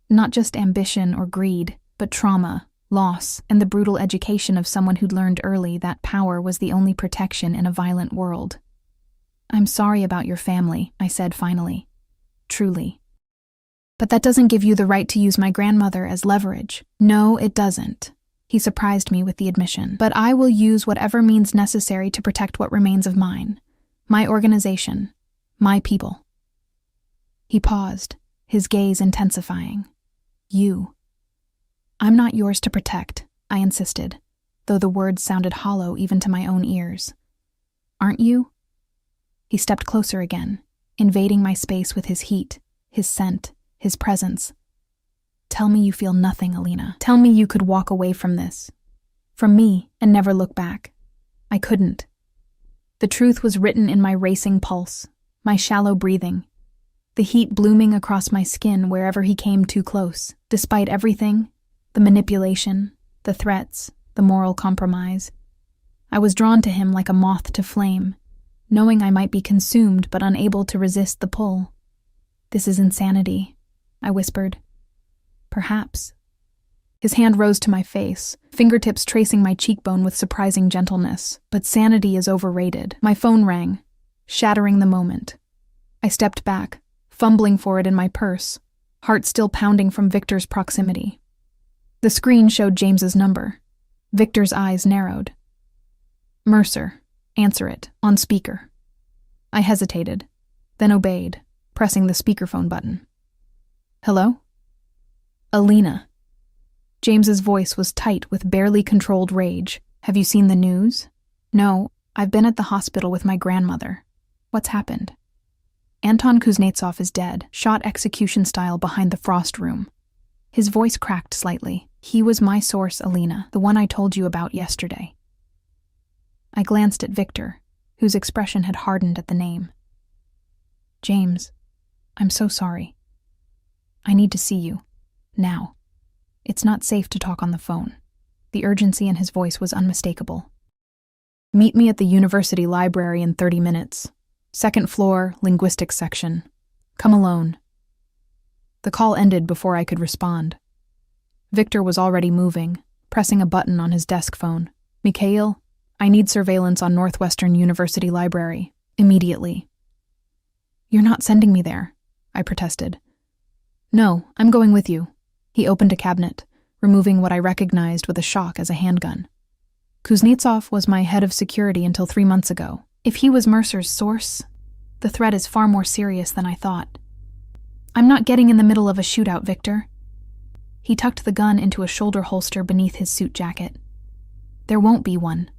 Not just ambition or greed, but trauma, loss, and the brutal education of someone who'd learned early that power was the only protection in a violent world. I'm sorry about your family, I said finally. Truly. But that doesn't give you the right to use my grandmother as leverage. No, it doesn't. He surprised me with the admission. But I will use whatever means necessary to protect what remains of mine. My organization. My people. He paused, his gaze intensifying. You. I'm not yours to protect, I insisted, though the words sounded hollow even to my own ears. Aren't you? He stepped closer again, invading my space with his heat, his scent, his presence. Tell me you feel nothing, Alina. Tell me you could walk away from this. From me, and never look back. I couldn't. The truth was written in my racing pulse, my shallow breathing, the heat blooming across my skin wherever he came too close. Despite everything, the manipulation, the threats, the moral compromise, I was drawn to him like a moth to flame, knowing I might be consumed but unable to resist the pull. This is insanity, I whispered. Perhaps. His hand rose to my face, fingertips tracing my cheekbone with surprising gentleness. But sanity is overrated. My phone rang, shattering the moment. I stepped back, fumbling for it in my purse, heart still pounding from Victor's proximity. The screen showed James's number. Victor's eyes narrowed. "Mercer, answer it, on speaker." I hesitated, then obeyed, pressing the speakerphone button. "Hello?" "Alina." James's voice was tight with barely controlled rage. "Have you seen the news?" "No, I've been at the hospital with my grandmother." "What's happened?" "Anton Kuznetsov is dead, shot execution style behind the frost room." His voice cracked slightly. "He was my source, Alina, the one I told you about yesterday." I glanced at Victor, whose expression had hardened at the name. "James, I'm so sorry. I need to see you. Now. It's not safe to talk on the phone." The urgency in his voice was unmistakable. "Meet me at the university library in 30 minutes. Second floor, linguistics section. Come alone." The call ended before I could respond. Victor was already moving, pressing a button on his desk phone. "Mikhail, I need surveillance on Northwestern University Library. Immediately." "You're not sending me there," I protested. "No, I'm going with you." He opened a cabinet, removing what I recognized with a shock as a handgun. "Kuznetsov was my head of security until 3 months ago. If he was Mercer's source, the threat is far more serious than I thought." "I'm not getting in the middle of a shootout, Victor." He tucked the gun into a shoulder holster beneath his suit jacket. "There won't be one.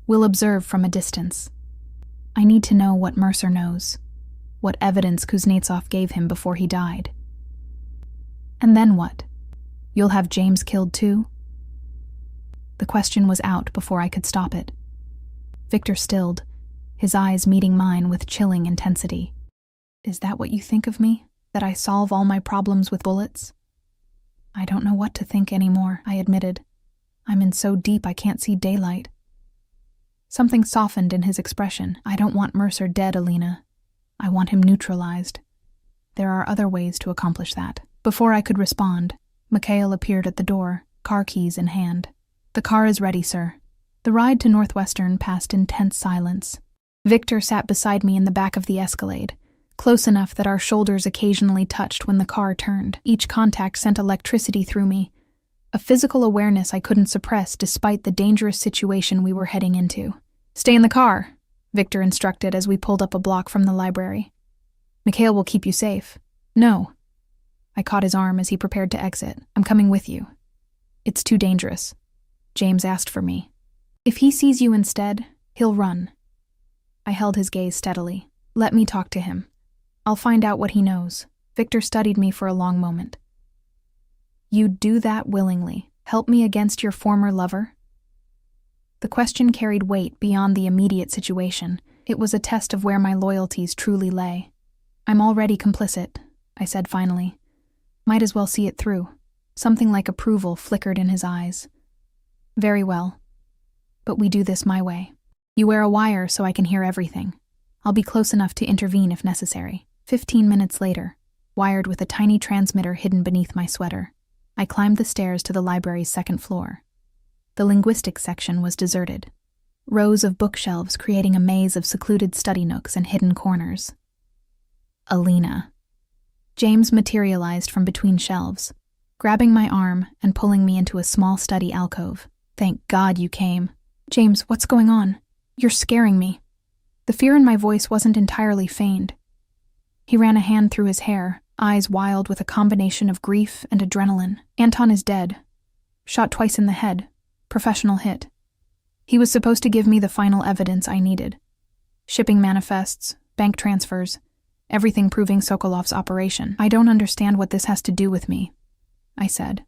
We'll observe from a distance. I need to know what Mercer knows, what evidence Kuznetsov gave him before he died." "And then what? You'll have James killed too?" The question was out before I could stop it. Victor stilled, his eyes meeting mine with chilling intensity. "Is that what you think of me? That I solve all my problems with bullets?" "I don't know what to think anymore," I admitted. "I'm in so deep I can't see daylight." Something softened in his expression. "I don't want Mercer dead, Alina. I want him neutralized. There are other ways to accomplish that." Before I could respond, Mikhail appeared at the door, car keys in hand. "The car is ready, sir." The ride to Northwestern passed in tense silence. Victor sat beside me in the back of the Escalade, close enough that our shoulders occasionally touched when the car turned. Each contact sent electricity through me, a physical awareness I couldn't suppress despite the dangerous situation we were heading into. "Stay in the car," Victor instructed as we pulled up a block from the library. "Mikhail will keep you safe." "No." I caught his arm as he prepared to exit. "I'm coming with you." "It's too dangerous. James asked for me. If he sees you instead, he'll run." I held his gaze steadily. "Let me talk to him. I'll find out what he knows." Victor studied me for a long moment. "You'd do that willingly? Help me against your former lover?" The question carried weight beyond the immediate situation. It was a test of where my loyalties truly lay. "I'm already complicit," I said finally. Might as well see it through. Something like approval flickered in his eyes. "Very well. But we do this my way. You wear a wire so I can hear everything. I'll be close enough to intervene if necessary." 15 minutes later, wired with a tiny transmitter hidden beneath my sweater, I climbed the stairs to the library's second floor. The linguistics section was deserted, rows of bookshelves creating a maze of secluded study nooks and hidden corners. Alina. James materialized from between shelves, grabbing my arm and pulling me into a small study alcove. "Thank God you came." "James, what's going on? You're scaring me." The fear in my voice wasn't entirely feigned. He ran a hand through his hair, eyes wild with a combination of grief and adrenaline. "Anton is dead. Shot twice in the head. Professional hit. He was supposed to give me the final evidence I needed. Shipping manifests, bank transfers, everything proving Sokolov's operation. I don't understand what this has to do with me," I said,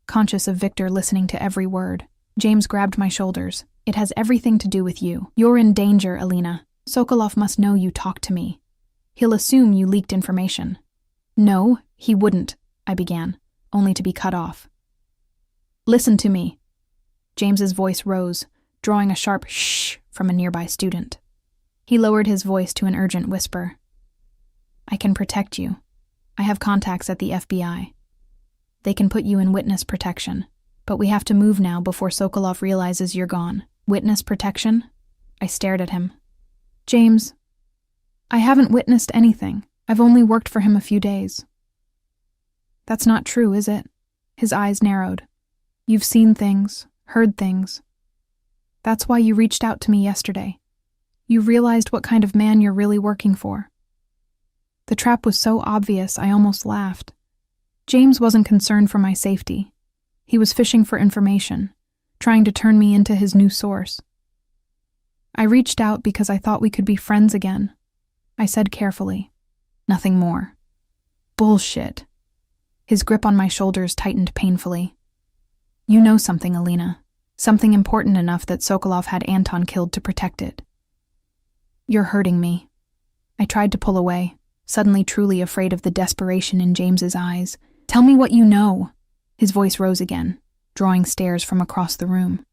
conscious of Victor listening to every word. James grabbed my shoulders. "It has everything to do with you. You're in danger, Alina. Sokolov must know you talked to me. He'll assume you leaked information." "No, he wouldn't," I began, only to be cut off. "Listen to me." James's voice rose, drawing a sharp shh from a nearby student. He lowered his voice to an urgent whisper. "I can protect you. I have contacts at the FBI. They can put you in witness protection, but we have to move now before Sokolov realizes you're gone." "Witness protection?" I stared at him. "James, I haven't witnessed anything. I've only worked for him a few days." That's not true, is it? His eyes narrowed. You've seen things, heard things. That's why you reached out to me yesterday. You realized what kind of man you're really working for. The trap was so obvious, I almost laughed. James wasn't concerned for my safety. He was fishing for information, trying to turn me into his new source. I reached out because I thought we could be friends again. I said carefully. Nothing more. Bullshit. His grip on my shoulders tightened painfully. You know something, Alina. Something important enough that Sokolov had Anton killed to protect it. You're hurting me. I tried to pull away, suddenly truly afraid of the desperation in James's eyes. Tell me what you know. His voice rose again, drawing stares from across the room.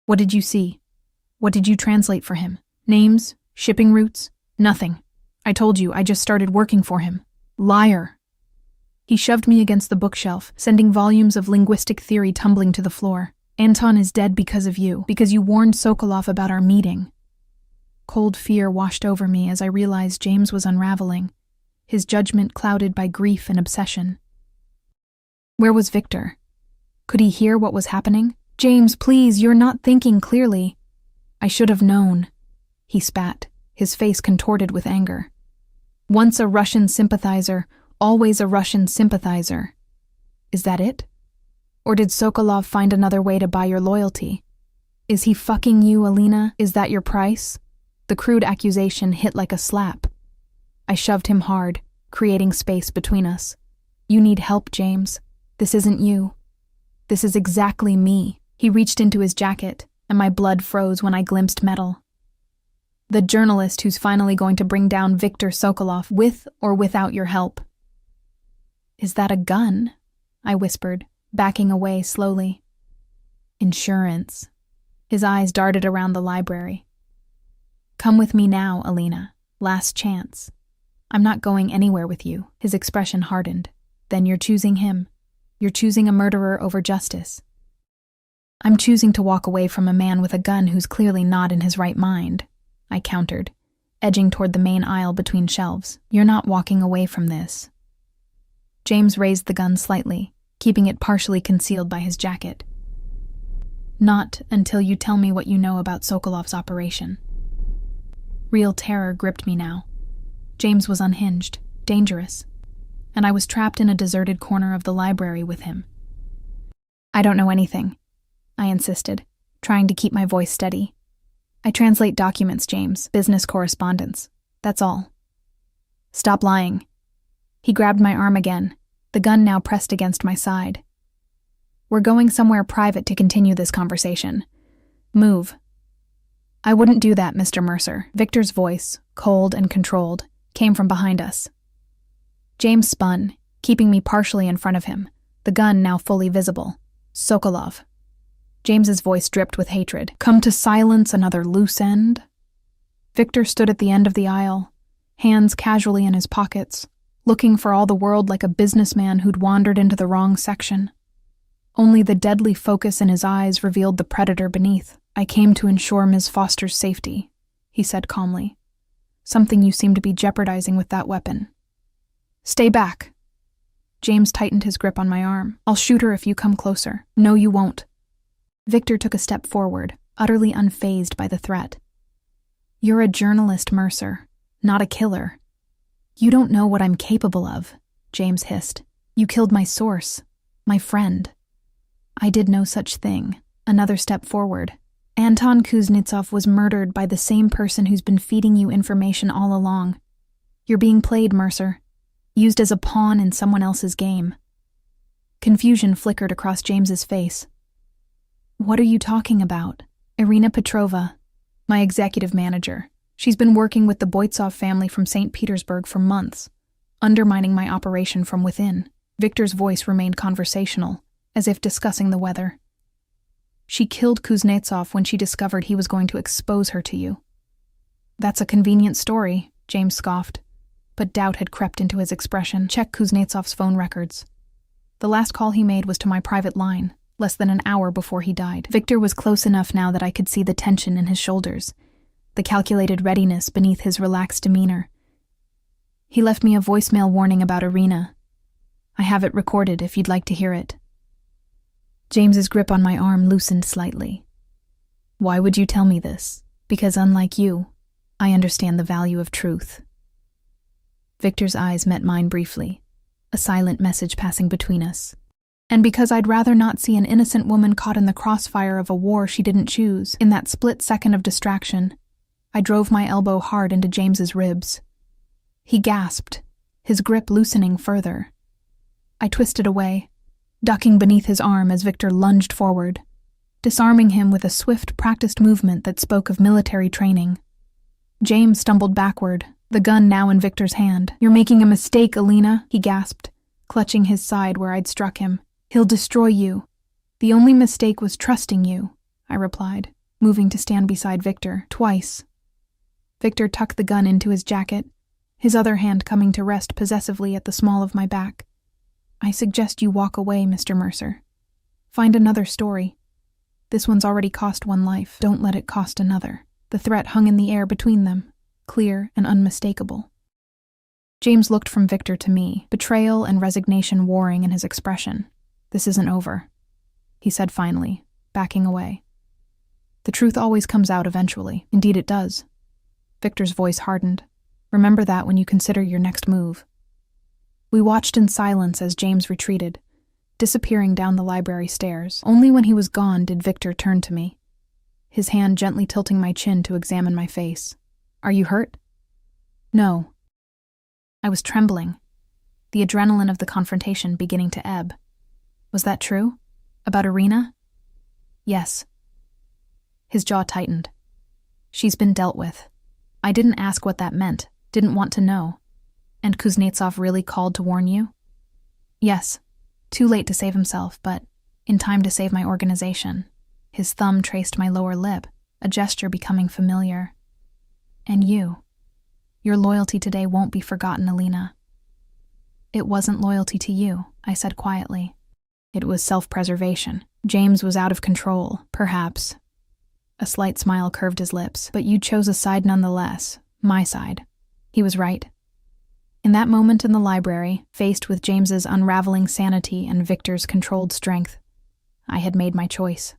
What did you see? What did you translate for him? Names? Shipping routes? Nothing. I told you, I just started working for him. Liar. He shoved me against the bookshelf, sending volumes of linguistic theory tumbling to the floor. Anton is dead because of you, because you warned Sokolov about our meeting. Cold fear washed over me as I realized James was unraveling, his judgment clouded by grief and obsession. Where was Victor? Could he hear what was happening? James, please, you're not thinking clearly. I should have known. He spat, his face contorted with anger. Once a Russian sympathizer, always a Russian sympathizer. Is that it? Or did Sokolov find another way to buy your loyalty? Is he fucking you, Alina? Is that your price? The crude accusation hit like a slap. I shoved him hard, creating space between us. You need help, James. This isn't you. This is exactly me. He reached into his jacket, and my blood froze when I glimpsed metal. The journalist who's finally going to bring down Viktor Sokolov with or without your help. Is that a gun? I whispered, backing away slowly. Insurance. His eyes darted around the library. Come with me now, Alina. Last chance. I'm not going anywhere with you. His expression hardened. Then you're choosing him. You're choosing a murderer over justice. I'm choosing to walk away from a man with a gun who's clearly not in his right mind, I countered, edging toward the main aisle between shelves. You're not walking away from this. James raised the gun slightly, keeping it partially concealed by his jacket. Not until you tell me what you know about Sokolov's operation. Real terror gripped me now. James was unhinged, dangerous, and I was trapped in a deserted corner of the library with him. I don't know anything, I insisted, trying to keep my voice steady. I translate documents, James, business correspondence. That's all. Stop lying. He grabbed my arm again, the gun now pressed against my side. We're going somewhere private to continue this conversation. Move. I wouldn't do that, Mr. Mercer. Victor's voice, cold and controlled, came from behind us. James spun, keeping me partially in front of him, the gun now fully visible. Sokolov. James's voice dripped with hatred. Come to silence another loose end? Victor stood at the end of the aisle, hands casually in his pockets, looking for all the world like a businessman who'd wandered into the wrong section. Only the deadly focus in his eyes revealed the predator beneath. I came to ensure Ms. Foster's safety, he said calmly. Something you seem to be jeopardizing with that weapon. Stay back. James tightened his grip on my arm. I'll shoot her if you come closer. No, you won't. Victor took a step forward, utterly unfazed by the threat. You're a journalist, Mercer, not a killer. You don't know what I'm capable of, James hissed. You killed my source, my friend. I did no such thing. Another step forward. Anton Kuznetsov was murdered by the same person who's been feeding you information all along. You're being played, Mercer. Used as a pawn in someone else's game. Confusion flickered across James's face. What are you talking about? Irina Petrova, my executive manager. She's been working with the Boitsov family from St. Petersburg for months, undermining my operation from within. Victor's voice remained conversational, as if discussing the weather. She killed Kuznetsov when she discovered he was going to expose her to you. That's a convenient story, James scoffed, but doubt had crept into his expression. Check Kuznetsov's phone records. The last call he made was to my private line, less than an hour before he died. Victor was close enough now that I could see the tension in his shoulders, the calculated readiness beneath his relaxed demeanor. He left me a voicemail warning about Irina. I have it recorded if you'd like to hear it. James's grip on my arm loosened slightly. Why would you tell me this? Because unlike you, I understand the value of truth. Victor's eyes met mine briefly, a silent message passing between us. And because I'd rather not see an innocent woman caught in the crossfire of a war she didn't choose, in that split second of distraction, I drove my elbow hard into James's ribs. He gasped, his grip loosening further. I twisted away, ducking beneath his arm as Victor lunged forward, disarming him with a swift, practiced movement that spoke of military training. James stumbled backward, the gun now in Victor's hand. You're making a mistake, Alina, he gasped, clutching his side where I'd struck him. He'll destroy you. The only mistake was trusting you, I replied, moving to stand beside Victor, twice. Victor tucked the gun into his jacket, his other hand coming to rest possessively at the small of my back. I suggest you walk away, Mr. Mercer. Find another story. This one's already cost one life. Don't let it cost another. The threat hung in the air between them, clear and unmistakable. James looked from Victor to me, betrayal and resignation warring in his expression. This isn't over, he said finally, backing away. The truth always comes out eventually. Indeed it does. Victor's voice hardened. Remember that when you consider your next move. We watched in silence as James retreated, disappearing down the library stairs. Only when he was gone did Victor turn to me, his hand gently tilting my chin to examine my face. Are you hurt? No. I was trembling, the adrenaline of the confrontation beginning to ebb. Was that true? About Irina? Yes. His jaw tightened. She's been dealt with. I didn't ask what that meant, didn't want to know. And Kuznetsov really called to warn you? Yes. Too late to save himself, but in time to save my organization. His thumb traced my lower lip, a gesture becoming familiar. And you. Your loyalty today won't be forgotten, Alina. It wasn't loyalty to you, I said quietly. It was self-preservation. James was out of control, perhaps. A slight smile curved his lips, but you chose a side nonetheless, my side. He was right. In that moment in the library, faced with James's unraveling sanity and Victor's controlled strength, I had made my choice,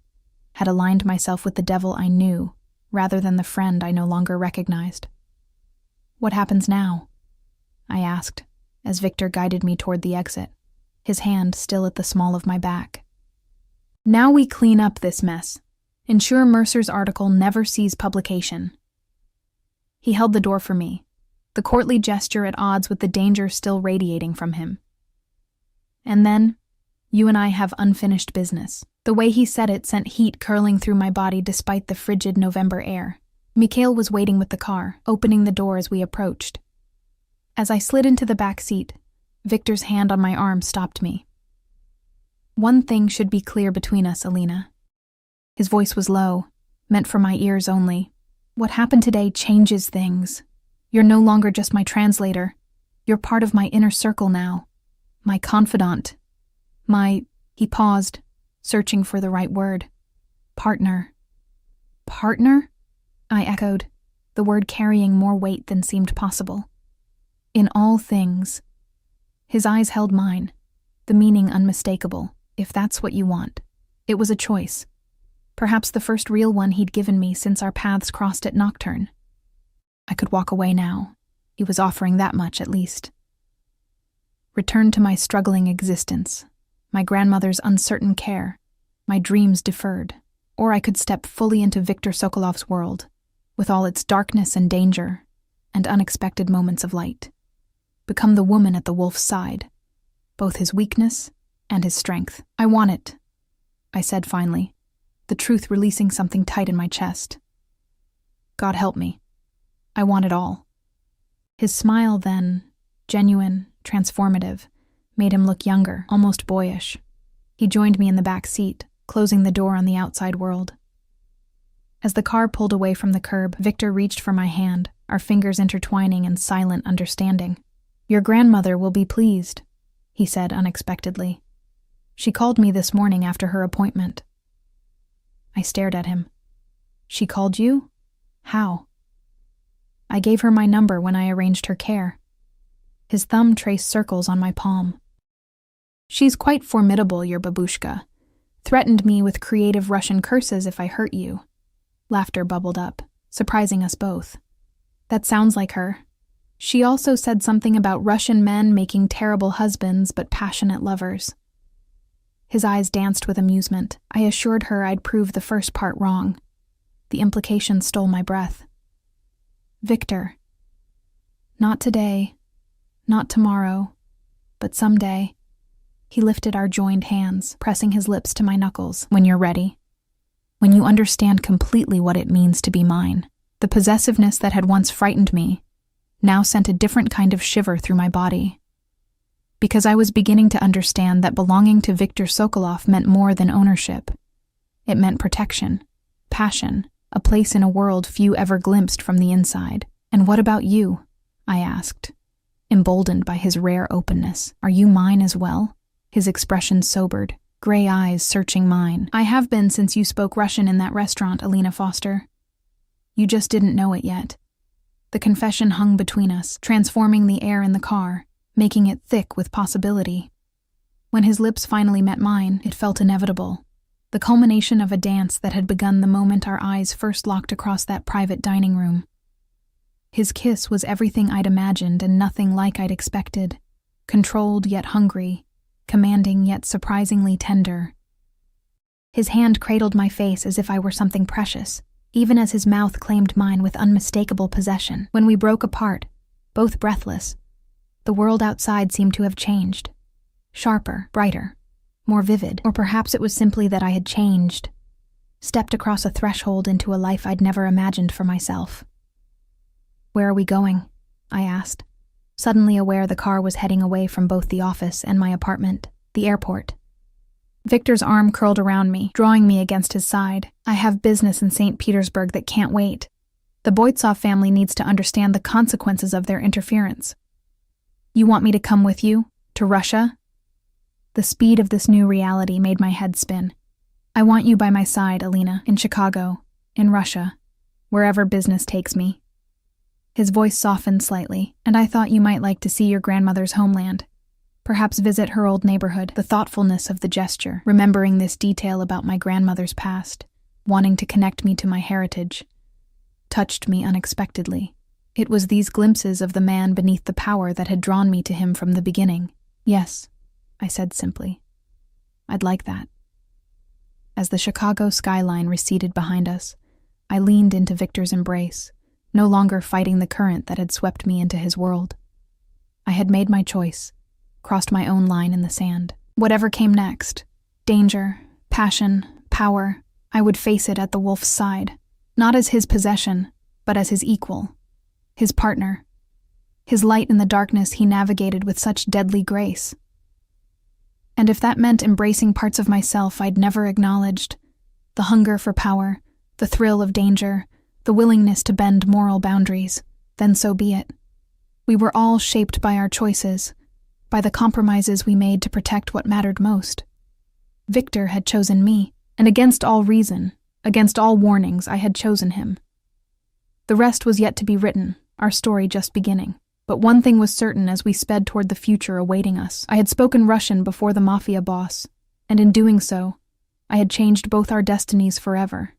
had aligned myself with the devil I knew, rather than the friend I no longer recognized. What happens now? I asked, as Victor guided me toward the exit, his hand still at the small of my back. Now we clean up this mess. Ensure Mercer's article never sees publication. He held the door for me, the courtly gesture at odds with the danger still radiating from him. And then, you and I have unfinished business. The way he said it sent heat curling through my body despite the frigid November air. Mikhail was waiting with the car, opening the door as we approached. As I slid into the back seat, Victor's hand on my arm stopped me. One thing should be clear between us, Alina. His voice was low, meant for my ears only. What happened today changes things. You're no longer just my translator. You're part of my inner circle now. My confidant. He paused, searching for the right word. Partner. Partner? I echoed, the word carrying more weight than seemed possible. In all things. His eyes held mine, the meaning unmistakable, if that's what you want. It was a choice. Perhaps the first real one he'd given me since our paths crossed at Nocturne. I could walk away now. He was offering that much, at least. Return to my struggling existence, my grandmother's uncertain care, my dreams deferred, or I could step fully into Viktor Sokolov's world, with all its darkness and danger, and unexpected moments of light. Become the woman at the wolf's side, both his weakness and his strength. I want it, I said finally, the truth releasing something tight in my chest. God help me. I want it all. His smile then, genuine, transformative, made him look younger, almost boyish. He joined me in the back seat, closing the door on the outside world. As the car pulled away from the curb, Victor reached for my hand, our fingers intertwining in silent understanding. Your grandmother will be pleased, he said unexpectedly. She called me this morning after her appointment. I stared at him. She called you? How? I gave her my number when I arranged her care. His thumb traced circles on my palm. She's quite formidable, your babushka. Threatened me with creative Russian curses if I hurt you. Laughter bubbled up, surprising us both. That sounds like her. She also said something about Russian men making terrible husbands but passionate lovers. His eyes danced with amusement. I assured her I'd prove the first part wrong. The implication stole my breath. Victor. Not today, not tomorrow, but someday. He lifted our joined hands, pressing his lips to my knuckles. When you're ready. When you understand completely what it means to be mine. The possessiveness that had once frightened me now sent a different kind of shiver through my body. Because I was beginning to understand that belonging to Viktor Sokolov meant more than ownership. It meant protection, passion, a place in a world few ever glimpsed from the inside. And what about you? I asked, emboldened by his rare openness. Are you mine as well? His expression sobered, gray eyes searching mine. I have been since you spoke Russian in that restaurant, Alina Foster. You just didn't know it yet. The confession hung between us, transforming the air in the car, making it thick with possibility. When his lips finally met mine, it felt inevitable. The culmination of a dance that had begun the moment our eyes first locked across that private dining room. His kiss was everything I'd imagined and nothing like I'd expected. Controlled yet hungry, commanding yet surprisingly tender. His hand cradled my face as if I were something precious, even as his mouth claimed mine with unmistakable possession. When we broke apart, both breathless, the world outside seemed to have changed. Sharper, brighter, more vivid. Or perhaps it was simply that I had changed, stepped across a threshold into a life I'd never imagined for myself. Where are we going? I asked, suddenly aware the car was heading away from both the office and my apartment, the airport. Victor's arm curled around me, drawing me against his side. I have business in St. Petersburg that can't wait. The Boitsov family needs to understand the consequences of their interference. You want me to come with you? To Russia? The speed of this new reality made my head spin. I want you by my side, Alina, in Chicago, in Russia, wherever business takes me. His voice softened slightly, and I thought you might like to see your grandmother's homeland. Perhaps visit her old neighborhood. The thoughtfulness of the gesture, remembering this detail about my grandmother's past, wanting to connect me to my heritage, touched me unexpectedly. It was these glimpses of the man beneath the power that had drawn me to him from the beginning. Yes, I said simply. I'd like that. As the Chicago skyline receded behind us, I leaned into Victor's embrace, no longer fighting the current that had swept me into his world. I had made my choice, crossed my own line in the sand. Whatever came next, danger, passion, power, I would face it at the wolf's side, not as his possession, but as his equal, his partner. His light in the darkness he navigated with such deadly grace. And if that meant embracing parts of myself I'd never acknowledged, the hunger for power, the thrill of danger, the willingness to bend moral boundaries, then so be it. We were all shaped by our choices, by the compromises we made to protect what mattered most. Victor had chosen me, and against all reason, against all warnings, I had chosen him. The rest was yet to be written, our story just beginning. But one thing was certain as we sped toward the future awaiting us. I had spoken Russian before the Mafia boss, and in doing so, I had changed both our destinies forever.